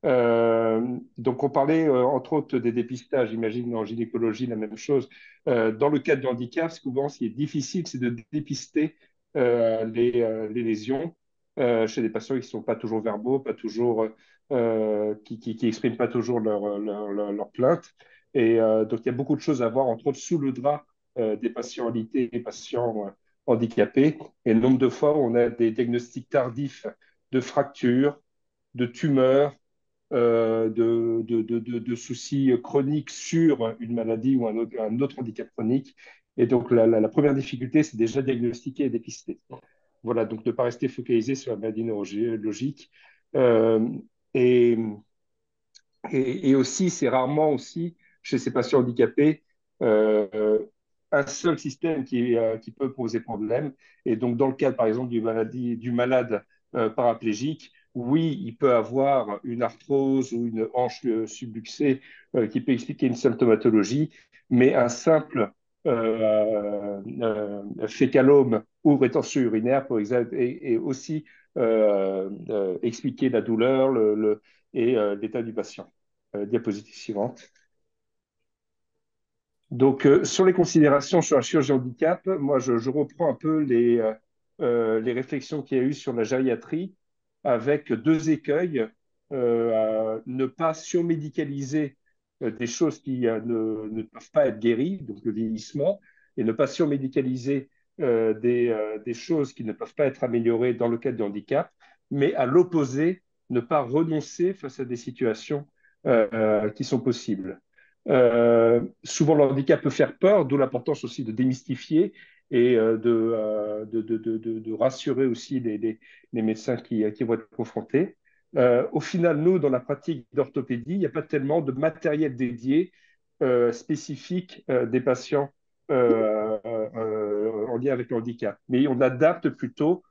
Donc, on parlait entre autres des dépistages, j'imagine en gynécologie la même chose. Dans le cas du handicap, souvent, ce qui est difficile, c'est de dépister les lésions chez des patients qui ne sont pas toujours verbaux, pas toujours, qui expriment pas toujours leur plainte. Et donc, il y a beaucoup de choses à voir, entre autres, sous le drap des patients alités, des patients handicapés. Et le nombre de fois où on a des diagnostics tardifs de fractures, de tumeurs, de soucis chroniques sur une maladie ou un autre handicap chronique. Et donc, la première difficulté, c'est déjà diagnostiquer et dépister. Voilà, donc ne pas rester focalisé sur la maladie neurologique. Euh, et, et aussi, c'est rarement aussi, chez ces patients handicapés, euh, un seul système qui peut poser problème. Et donc, dans le cas, par exemple, du malade paraplégique, oui, il peut avoir une arthrose ou une hanche subluxée qui peut expliquer une symptomatologie, mais un simple fécalome ou rétention urinaire, pour exemple, et aussi expliquer la douleur et l'état du patient. Diapositive suivante. Donc, sur les considérations sur la chirurgie handicap, moi, je reprends un peu les réflexions qu'il y a eu sur la gériatrie avec deux écueils. À ne pas surmédicaliser des choses qui ne peuvent pas être guéries, donc le vieillissement, et ne pas surmédicaliser des choses qui ne peuvent pas être améliorées dans le cadre du handicap, mais à l'opposé, ne pas renoncer face à des situations qui sont possibles. Souvent, le handicap peut faire peur, d'où l'importance aussi de démystifier et de rassurer aussi les médecins qui vont être confrontés. Au final, nous, dans la pratique d'orthopédie, il n'y a pas tellement de matériel dédié spécifique des patients en lien avec le handicap. Mais on adapte plutôt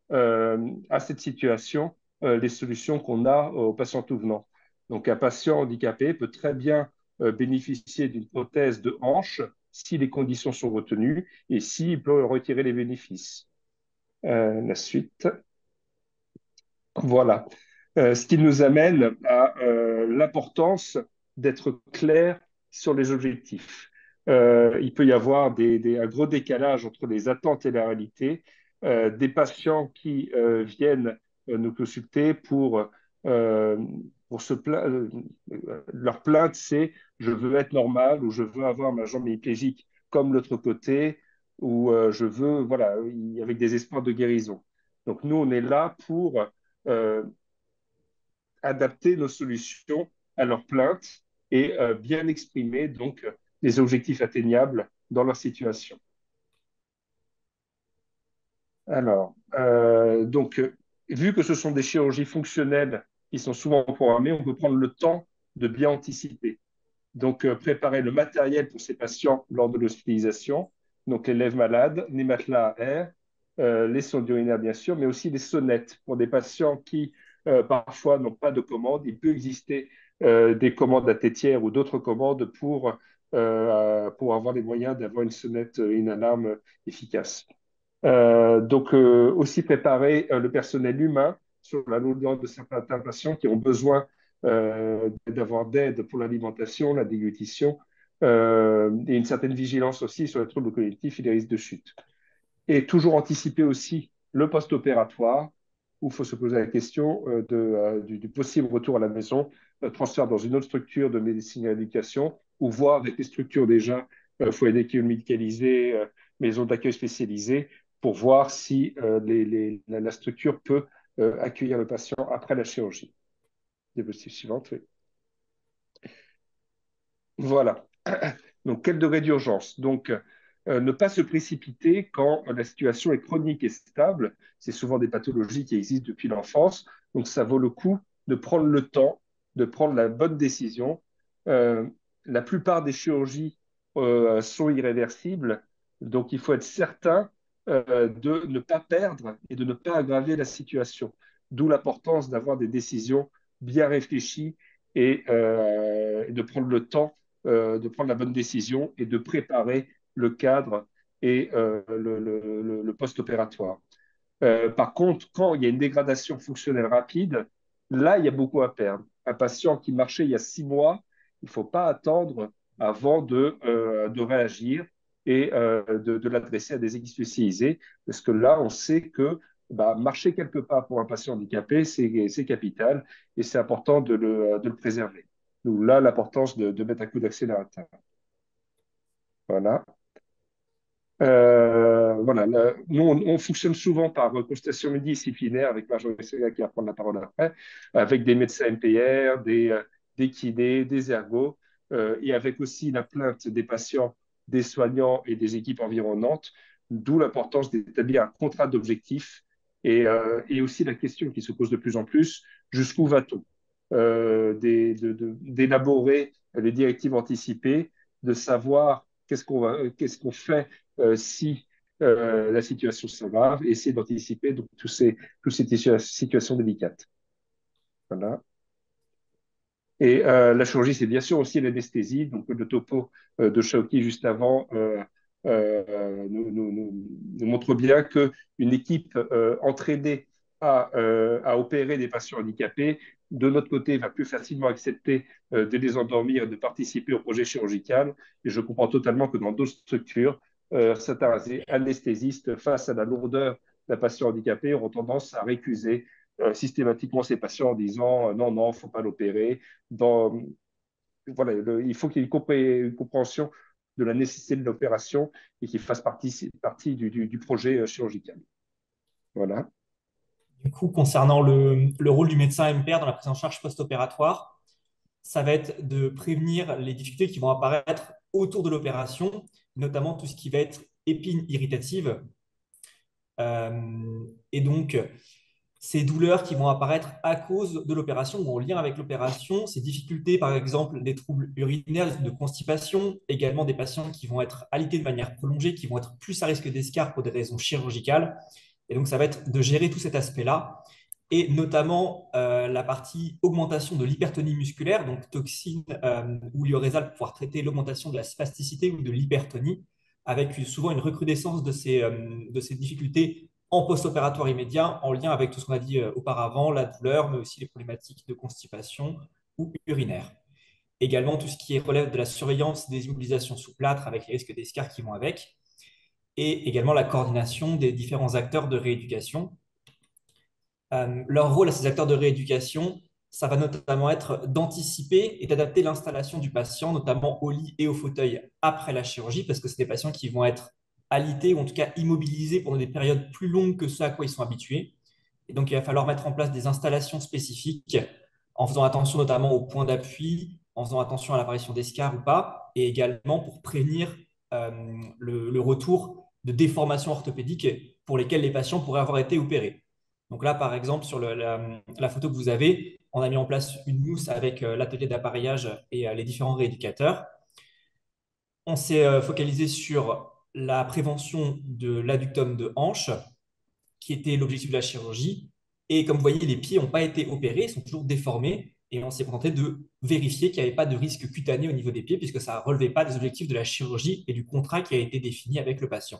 à cette situation les solutions qu'on a aux patients tout venant. Donc, un patient handicapé peut très bien bénéficier d'une prothèse de hanche si les conditions sont retenues et s'il peut retirer les bénéfices. La suite. Voilà. Ce qui nous amène à l'importance d'être clair sur les objectifs. Il peut y avoir un gros décalage entre les attentes et la réalité. Des patients qui viennent nous consulter euh, pour leur plainte, c'est je veux être normal ou je veux avoir ma jambe hémiplégique comme l'autre côté ou je veux, voilà, avec des espoirs de guérison. Donc nous, on est là pour euh, adapter nos solutions à leurs plaintes et bien exprimer donc les objectifs atteignables dans leur situation. Alors, vu que ce sont des chirurgies fonctionnelles qui sont souvent programmées, on peut prendre le temps de bien anticiper. Donc, préparer le matériel pour ces patients lors de l'hospitalisation, donc les lèvres malades, les matelas à air, les sondes urinaires bien sûr, mais aussi les sonnettes pour des patients qui parfois n'ont pas de commande. Il peut exister des commandes à tétière ou d'autres commandes pour avoir les moyens d'avoir une sonnette, une alarme efficace. Aussi préparer le personnel humain sur la lourdeur de certains patients qui ont besoin d'avoir d'aide pour l'alimentation, la déglutition, et une certaine vigilance aussi sur les troubles cognitifs et les risques de chute. Et toujours anticiper aussi le post-opératoire, où il faut se poser la question du possible retour à la maison, transfert dans une autre structure de médecine et d'éducation, ou voir avec les structures déjà, foyers d'accueil médicalisés, maisons d'accueil spécialisées, pour voir si la structure peut accueillir le patient après la chirurgie. Diapositive suivante, oui. Voilà. Donc, quel degré d'urgence? Donc, ne pas se précipiter quand la situation est chronique et stable. C'est souvent des pathologies qui existent depuis l'enfance. Donc, ça vaut le coup de prendre le temps, de prendre la bonne décision. Euh, la plupart des chirurgies sont irréversibles. Donc, il faut être certain de ne pas perdre et de ne pas aggraver la situation. D'où l'importance d'avoir des décisions bien réfléchies et de prendre le temps de prendre la bonne décision et de préparer le cadre et le post-opératoire. Par contre, quand il y a une dégradation fonctionnelle rapide, là, il y a beaucoup à perdre. Un patient qui marchait il y a 6 mois, il ne faut pas attendre avant de réagir et de l'adresser à des équipes spécialisées, parce que là, on sait que bah, marcher quelque part pour un patient handicapé, c'est capital et c'est important de le préserver. Donc là, l'importance de mettre un coup d'accélérateur. Voilà. Voilà, nous, on fonctionne souvent par consultation multidisciplinaire avec Marjorie Sega qui va prendre la parole après, avec des médecins MPR, des kinés, des ergos, et avec aussi la plainte des patients, des soignants et des équipes environnantes, d'où l'importance d'établir un contrat d'objectifs et aussi la question qui se pose de plus en plus, jusqu'où va-t-on? D'élaborer les directives anticipées, de savoir qu'est-ce qu'on fait si la situation s'aggrave et essayer d'anticiper donc, toutes ces situations délicates. Voilà. Et la chirurgie, c'est bien sûr aussi l'anesthésie. Donc, le topo de Shaoki juste avant nous montre bien qu'une équipe entraînée à opérer des patients handicapés, de notre côté, va plus facilement accepter de les endormir, de participer au projet chirurgical. Et je comprends totalement que dans d'autres structures, certains anesthésistes, face à la lourdeur d'un patient handicapé, auront tendance à récuser systématiquement ces patients en disant non, non, il ne faut pas l'opérer. Voilà, il faut qu'il y ait une compréhension de la nécessité de l'opération et qu'il fasse partie du projet chirurgical. Voilà. Du coup, concernant le rôle du médecin MPR dans la prise en charge post-opératoire, ça va être de prévenir les difficultés qui vont apparaître autour de l'opération, notamment tout ce qui va être épine irritative. Et donc, ces douleurs qui vont apparaître à cause de l'opération ou en lien avec l'opération, ces difficultés, par exemple, des troubles urinaires, de constipation, également des patients qui vont être alités de manière prolongée, qui vont être plus à risque d'escarre pour des raisons chirurgicales. Et donc, ça va être de gérer tout cet aspect-là, et notamment la partie augmentation de l'hypertonie musculaire, donc toxine ou lioresal pour pouvoir traiter l'augmentation de la spasticité ou de l'hypertonie, avec souvent une recrudescence de ces difficultés en post-opératoire immédiat, en lien avec tout ce qu'on a dit auparavant, la douleur, mais aussi les problématiques de constipation ou urinaire. Également, tout ce qui relève de la surveillance des immobilisations sous plâtre avec les risques d'escarre qui vont avec, et également la coordination des différents acteurs de rééducation. Leur rôle à ces acteurs de rééducation, ça va notamment être d'anticiper et d'adapter l'installation du patient, notamment au lit et au fauteuil après la chirurgie, parce que c'est des patients qui vont être alités ou en tout cas immobilisés pendant des périodes plus longues que ce à quoi ils sont habitués. Et donc, il va falloir mettre en place des installations spécifiques en faisant attention notamment aux points d'appui, en faisant attention à l'apparition d'escarres ou pas, et également pour prévenir le retour de déformations orthopédiques pour lesquelles les patients pourraient avoir été opérés. Donc là, par exemple, sur la photo que vous avez, on a mis en place une mousse avec l'atelier d'appareillage et les différents rééducateurs. On s'est focalisé sur la prévention de l'adductum de hanche, qui était l'objectif de la chirurgie. Et comme vous voyez, les pieds n'ont pas été opérés, ils sont toujours déformés. Et on s'est contenté de vérifier qu'il n'y avait pas de risque cutané au niveau des pieds, puisque ça ne relevait pas des objectifs de la chirurgie et du contrat qui a été défini avec le patient.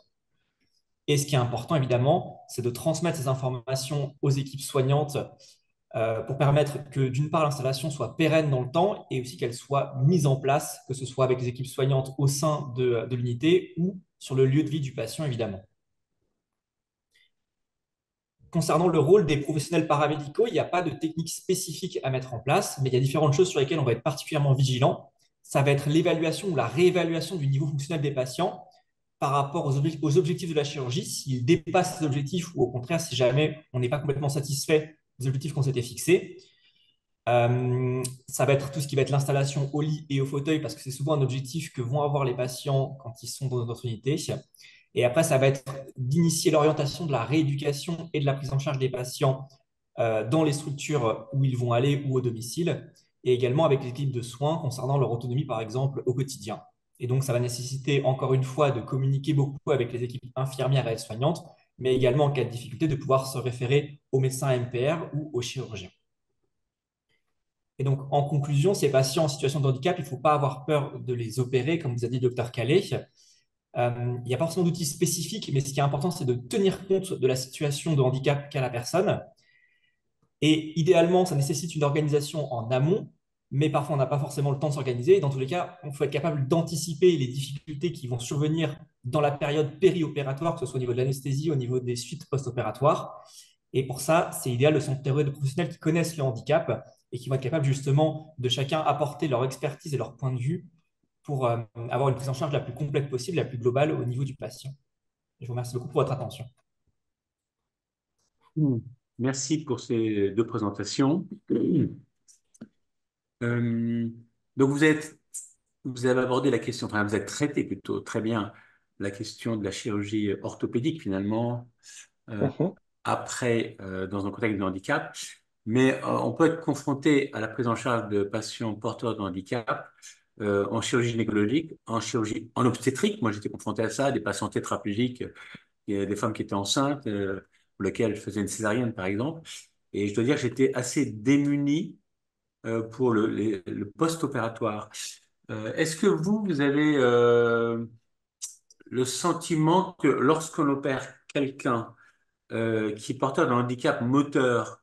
Et ce qui est important, évidemment, c'est de transmettre ces informations aux équipes soignantes pour permettre que, d'une part, l'installation soit pérenne dans le temps et aussi qu'elle soit mise en place, que ce soit avec les équipes soignantes au sein de l'unité ou sur le lieu de vie du patient, évidemment. Concernant le rôle des professionnels paramédicaux, il n'y a pas de technique spécifique à mettre en place, mais il y a différentes choses sur lesquelles on va être particulièrement vigilant. Ça va être l'évaluation ou la réévaluation du niveau fonctionnel des patients par rapport aux objectifs de la chirurgie, s'ils dépassent ces objectifs ou au contraire, si jamais on n'est pas complètement satisfait des objectifs qu'on s'était fixés. Ça va être tout ce qui va être l'installation au lit et au fauteuil, parce que c'est souvent un objectif que vont avoir les patients quand ils sont dans notre unité. Et après, ça va être d'initier l'orientation de la rééducation et de la prise en charge des patients dans les structures où ils vont aller ou au domicile, et également avec l'équipe de soins concernant leur autonomie, par exemple, au quotidien. Et donc, ça va nécessiter, encore une fois, de communiquer beaucoup avec les équipes infirmières et aides-soignantes, mais également, en cas de difficulté, de pouvoir se référer aux médecins MPR ou aux chirurgiens. Et donc, en conclusion, ces patients en situation de handicap, il ne faut pas avoir peur de les opérer, comme vous a dit le Dr Calais. Il n'y a pas forcément d'outils spécifiques, mais ce qui est important, c'est de tenir compte de la situation de handicap qu'a la personne. Et idéalement, ça nécessite une organisation en amont, mais parfois on n'a pas forcément le temps de s'organiser. Et dans tous les cas, il faut être capable d'anticiper les difficultés qui vont survenir dans la période périopératoire, que ce soit au niveau de l'anesthésie, au niveau des suites post-opératoires. Et pour ça, c'est idéal de s'entourer de professionnels qui connaissent le handicap et qui vont être capables justement de chacun apporter leur expertise et leur point de vue pour avoir une prise en charge la plus complète possible, la plus globale au niveau du patient. Je vous remercie beaucoup pour votre attention. Merci pour ces deux présentations. Euh, donc vous avez abordé la question, enfin vous avez traité plutôt très bien la question de la chirurgie orthopédique finalement Mhm. après dans un contexte de handicap, mais on peut être confronté à la prise en charge de patients porteurs de handicap en chirurgie gynécologique, en chirurgie en obstétrique. Moi j'étais confronté à ça, des patients tétraplégiques, des femmes qui étaient enceintes pour lesquelles je faisais une césarienne par exemple, et je dois dire que j'étais assez démuni pour le post-opératoire. Est-ce que vous avez le sentiment que lorsqu'on opère quelqu'un qui est porteur d'un handicap moteur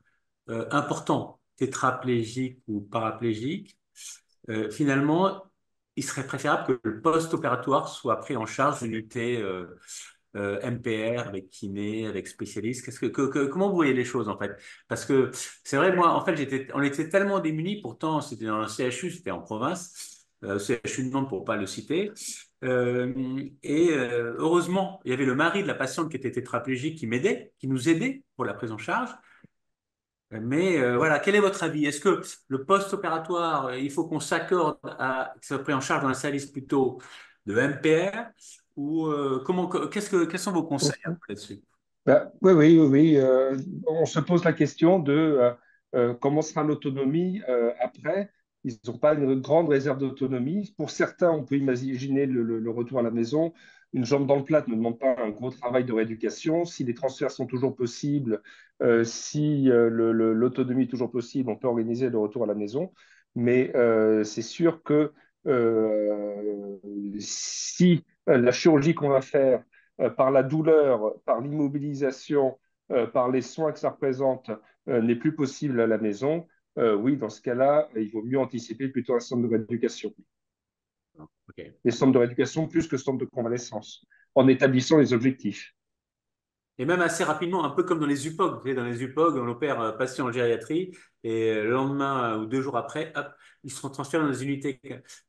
important, tétraplégique ou paraplégique, finalement, il serait préférable que le post-opératoire soit pris en charge d'unité MPR, avec kiné, avec spécialiste. Comment vous voyez les choses en fait? Parce que c'est vrai, moi, en fait, on était tellement démunis, pourtant c'était dans un CHU, c'était en province, CHU de Nantes pour pas le citer. Heureusement, il y avait le mari de la patiente qui était tétraplégique qui m'aidait, qui nous aidait pour la prise en charge. Mais voilà, quel est votre avis? Est-ce que le post-opératoire, il faut qu'on s'accorde à que ça soit pris en charge dans un service plutôt de MPR ou quels sont vos conseils Mhm. là-dessus? Oui, oui, oui, oui. On se pose la question de comment sera l'autonomie après. Ils n'ont pas une grande réserve d'autonomie. Pour certains, on peut imaginer le retour à la maison. Une jambe dans le plat ne demande pas un gros travail de rééducation. Si les transferts sont toujours possibles, si l'autonomie est toujours possible, on peut organiser le retour à la maison. Mais c'est sûr que euh, si la chirurgie qu'on va faire par la douleur, par l'immobilisation, par les soins que ça représente, n'est plus possible à la maison, oui, dans ce cas-là, il vaut mieux anticiper plutôt un centre de rééducation. Ok. Les centres de rééducation plus que centres de convalescence, en établissant les objectifs. Et même assez rapidement, un peu comme dans les UPOG. Vous savez, dans les UPOG, on opère patient en gériatrie et le lendemain ou 2 jours après, hop, ils seront transférés dans des unités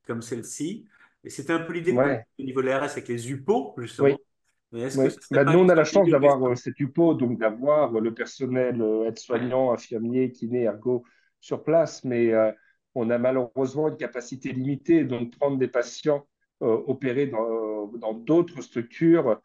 comme celle-ci. Et c'était un peu l'idée qu'on a Ouais, au niveau de l'ARS avec les UPO, justement. oui. Mais est-ce que Oui, ce ne serait ben, pas nous une on a la stratégie chance de d'avoir gestion? cet UPO, donc d'avoir le personnel aide-soignant, infirmier, kiné, ergo sur place, mais on a malheureusement une capacité limitée, donc prendre des patients opérés dans d'autres structures,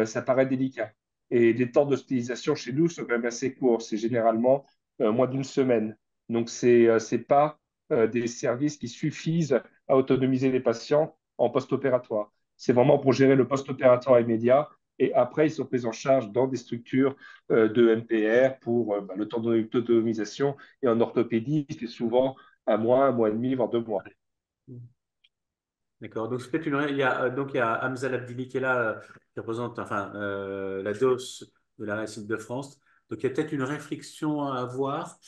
ça paraît délicat. Et les temps d'hospitalisation chez nous sont quand même assez courts, c'est généralement moins d'une semaine. Donc c'est pas des services qui suffisent à autonomiser les patients en post-opératoire. C'est vraiment pour gérer le post-opératoire immédiat et après, ils sont pris en charge dans des structures de MPR pour le temps d'autonomisation. Et en orthopédie, c'est souvent un mois et demi, voire 2 mois. D'accord. Donc, c'est peut-être il y a Hamza Labdini qui est là, qui représente enfin, la DOS de la RS de France. Donc, il y a peut-être une réflexion à avoir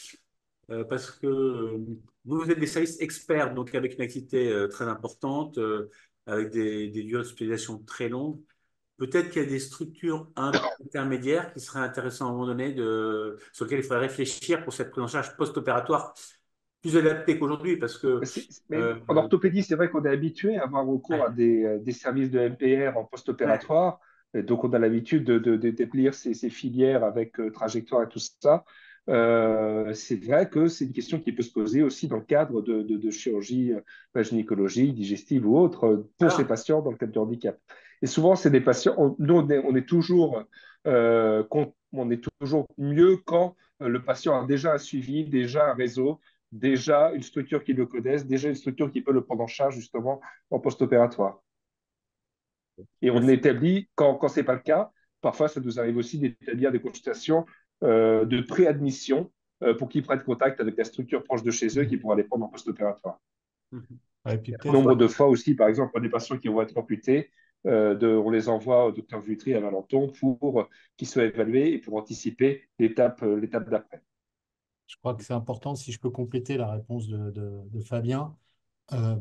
parce que vous êtes des services experts, donc avec une activité très importante, avec des durées d'hospitalisation très longues. Peut-être qu'il y a des structures intermédiaires qui seraient intéressantes à un moment donné sur lesquelles il faudrait réfléchir pour cette prise en charge post-opératoire plus adaptée qu'aujourd'hui parce que Mais euh, en orthopédie, c'est vrai qu'on est habitué à avoir recours à des services de MPR en ouais, post-opératoire. Et donc, on a l'habitude d'établir ces filières avec trajectoire et tout ça. C'est vrai que c'est une question qui peut se poser aussi dans le cadre de chirurgie gynécologique, digestive ou autre pour ces alors, patients dans le cadre du handicap. Et souvent, c'est des patients, nous, on est toujours, on est toujours mieux quand le patient a déjà un suivi, déjà un réseau, déjà une structure qui le connaisse, déjà une structure qui peut le prendre en charge justement en post-opératoire. Et on merci. établit, quand ce n'est pas le cas, parfois ça nous arrive aussi d'établir des consultations de préadmission pour qu'ils prennent contact avec la structure proche de chez eux qui pourra les prendre en post-opératoire. Mhm. Ouais, et puis peut-être Nombre de fois aussi, par exemple, pour des patients qui vont être amputés, on les envoie au docteur Vitry à Valenton pour qu'ils soient évalués et pour anticiper l'étape d'après. Je crois que c'est important, si je peux compléter la réponse de Fabien. Euh,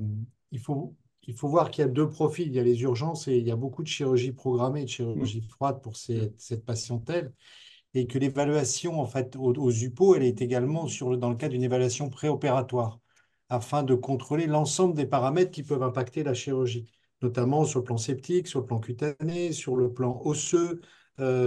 il faut, il faut voir qu'il y a deux profils. Il y a les urgences et il y a beaucoup de chirurgie programmée, de chirurgie froide pour cette patientèle. Et que l'évaluation, en fait, aux UPO, elle est également dans le cadre d'une évaluation préopératoire, afin de contrôler l'ensemble des paramètres qui peuvent impacter la chirurgie, notamment sur le plan septique, sur le plan cutané, sur le plan osseux,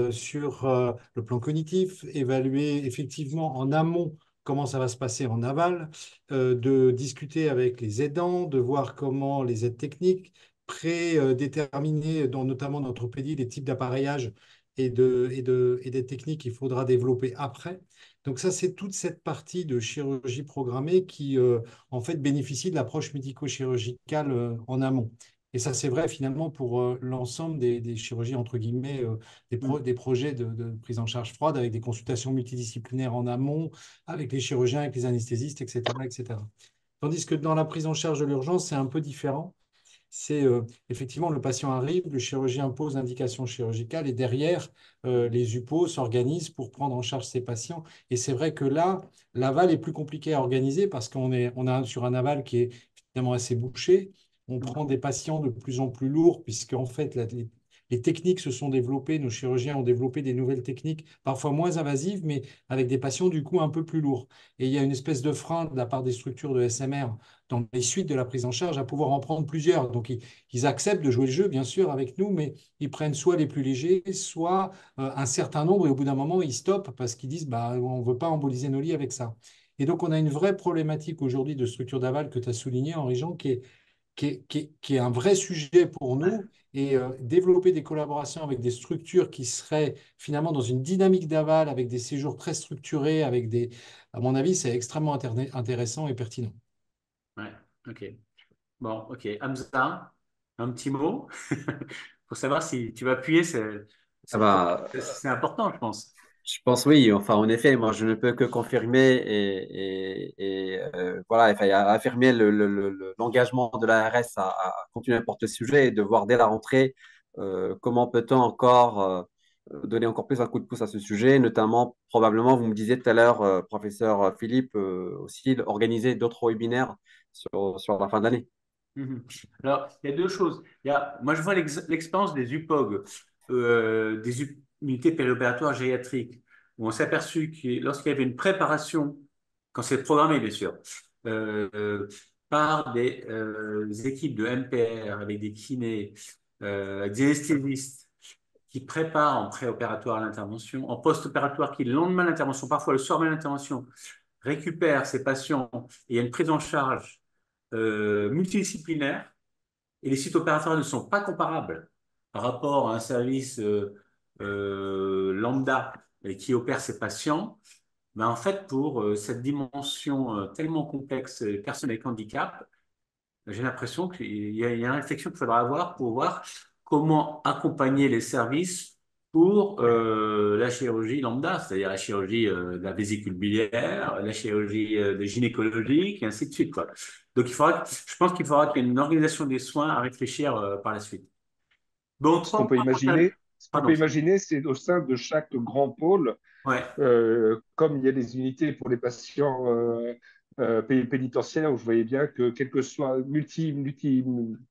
sur le plan cognitif, évaluer effectivement en amont comment ça va se passer en aval, de discuter avec les aidants, de voir comment les aides techniques, prédéterminer, notamment dans l'orthopédie, les types d'appareillage et des techniques qu'il faudra développer après. Donc ça, c'est toute cette partie de chirurgie programmée qui, en fait, bénéficie de l'approche médico-chirurgicale en amont. Et ça, c'est vrai finalement pour l'ensemble des chirurgies, entre guillemets, des projets de prise en charge froide avec des consultations multidisciplinaires en amont, avec les chirurgiens, avec les anesthésistes, etc., etc. Tandis que dans la prise en charge de l'urgence, c'est un peu différent. C'est effectivement le patient arrive, le chirurgien pose indication chirurgicale et derrière, les UPO s'organisent pour prendre en charge ces patients. Et c'est vrai que là, l'aval est plus compliqué à organiser parce on a sur un aval qui est finalement assez bouché. On prend des patients de plus en plus lourds puisque en fait, les techniques se sont développées, nos chirurgiens ont développé des nouvelles techniques, parfois moins invasives, mais avec des patients du coup un peu plus lourds. Et il y a une espèce de frein de la part des structures de SMR dans les suites de la prise en charge à pouvoir en prendre plusieurs. Donc, ils acceptent de jouer le jeu, bien sûr, avec nous, mais ils prennent soit les plus légers, soit un certain nombre, et au bout d'un moment, ils stoppent parce qu'ils disent, bah, on ne veut pas emboliser nos lits avec ça. Et donc, on a une vraie problématique aujourd'hui de structure d'aval que tu as souligné, Henri-Jean, qui est un vrai sujet pour nous. Et développer des collaborations avec des structures qui seraient finalement dans une dynamique d'aval, avec des séjours très structurés, à mon avis, c'est extrêmement intéressant et pertinent. Ouais, ok. Bon, ok. Hamza, un petit mot pour savoir si tu vas appuyer. Ah bah, C'est important, je pense. je pense oui, enfin en effet, moi je ne peux que confirmer voilà, enfin, affirmer l'engagement de l'ARS à continuer à porter ce sujet et de voir dès la rentrée comment peut-on encore donner encore plus un coup de pouce à ce sujet, notamment probablement, vous me disiez tout à l'heure, professeur Philippe, aussi organiser d'autres webinaires sur la fin de l'année. Mhm. Alors, il y a deux choses. Moi, je vois l'expérience des UPOG, unités périopératoires gériatriques, où on s'est aperçu que lorsqu'il y avait une préparation, quand c'est programmé, bien sûr, euh, euh, par des équipes de MPR, avec des kinés, avec des anesthésistes, qui préparent en préopératoire l'intervention, en post-opératoire, qui, le lendemain de l'intervention, parfois le soir même de l'intervention, récupèrent ces patients et il y a une prise en charge multidisciplinaire et les sites opératoires ne sont pas comparables par rapport à un service lambda qui opère ces patients. Ben, en fait, pour cette dimension tellement complexe des personnes avec handicap, j'ai l'impression qu'il y a une réflexion qu'il faudra avoir pour voir comment accompagner les services pour la chirurgie lambda, c'est-à-dire la chirurgie de la vésicule biliaire, la chirurgie gynécologique, et ainsi de suite, quoi. Donc, je pense qu'il faudra qu'il y ait une organisation des soins à réfléchir par la suite. Bon, Ce qu'on peut imaginer, pardon. c'est au sein de chaque grand pôle, Ouais. comme il y a des unités pour les patients pénitentiaires, où je voyais bien que quel que soit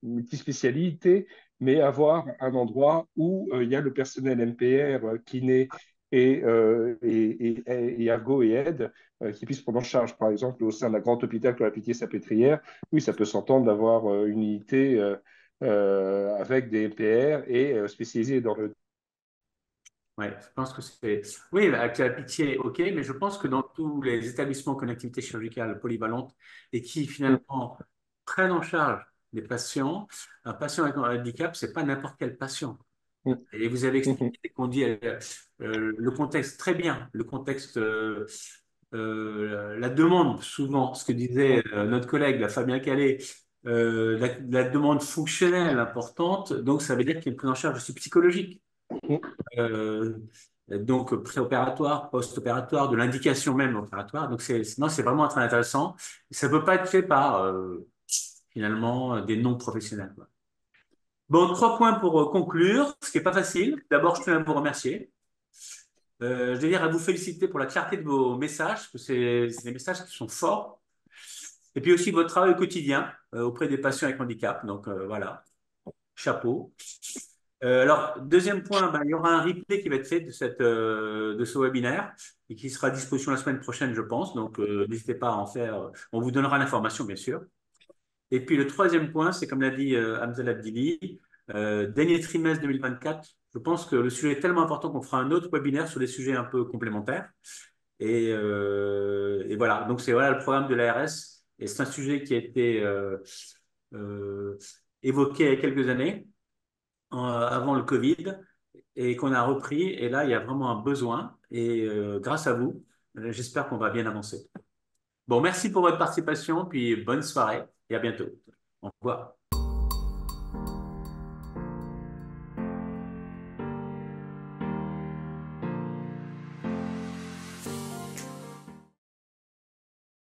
multispécialité, mais avoir un endroit où il y a le personnel MPR, kiné et ergo et aide qui puissent prendre en charge. Par exemple, au sein d'un grand hôpital comme la Pitié-Salpêtrière, oui, ça peut s'entendre d'avoir une unité avec des MPR et spécialisée dans le. Ouais, je pense que c'est. Oui, avec la pitié, ok, mais je pense que dans tous les établissements en connectivité chirurgicale polyvalente et qui finalement prennent en charge des patients, un patient avec un handicap, c'est pas n'importe quel patient. Et vous avez expliqué qu'on dit le contexte très bien, le contexte, la demande, souvent, ce que disait notre collègue, la Fabien Calais, la demande fonctionnelle importante, donc ça veut dire qu'il y a une prise en charge aussi psychologique. Euh, donc préopératoire, post-opératoire, de l'indication même opératoire. Donc non, c'est vraiment très intéressant. Ça ne peut pas être fait par finalement des non-professionnels, quoi. Bon, 3 points pour conclure, ce qui n'est pas facile. D'abord, je tiens à vous remercier. Je veux dire à vous féliciter pour la clarté de vos messages, parce que c'est des messages qui sont forts. Et puis aussi votre travail au quotidien auprès des patients avec handicap. Donc voilà, chapeau. Alors, deuxième point, ben, il y aura un replay qui va être fait de ce webinaire et qui sera à disposition la semaine prochaine, je pense. Donc, n'hésitez pas à en faire. On vous donnera l'information, bien sûr. Et puis, le troisième point, c'est comme l'a dit Hamza Abdili, dernier trimestre 2024. Je pense que le sujet est tellement important qu'on fera un autre webinaire sur des sujets un peu complémentaires. Et voilà, donc c'est voilà le programme de l'ARS. Et c'est un sujet qui a été euh, évoqué il y a quelques années, avant le Covid, et qu'on a repris. Et là, il y a vraiment un besoin. Et grâce à vous, j'espère qu'on va bien avancer. Bon, merci pour votre participation, puis bonne soirée et à bientôt. Au revoir.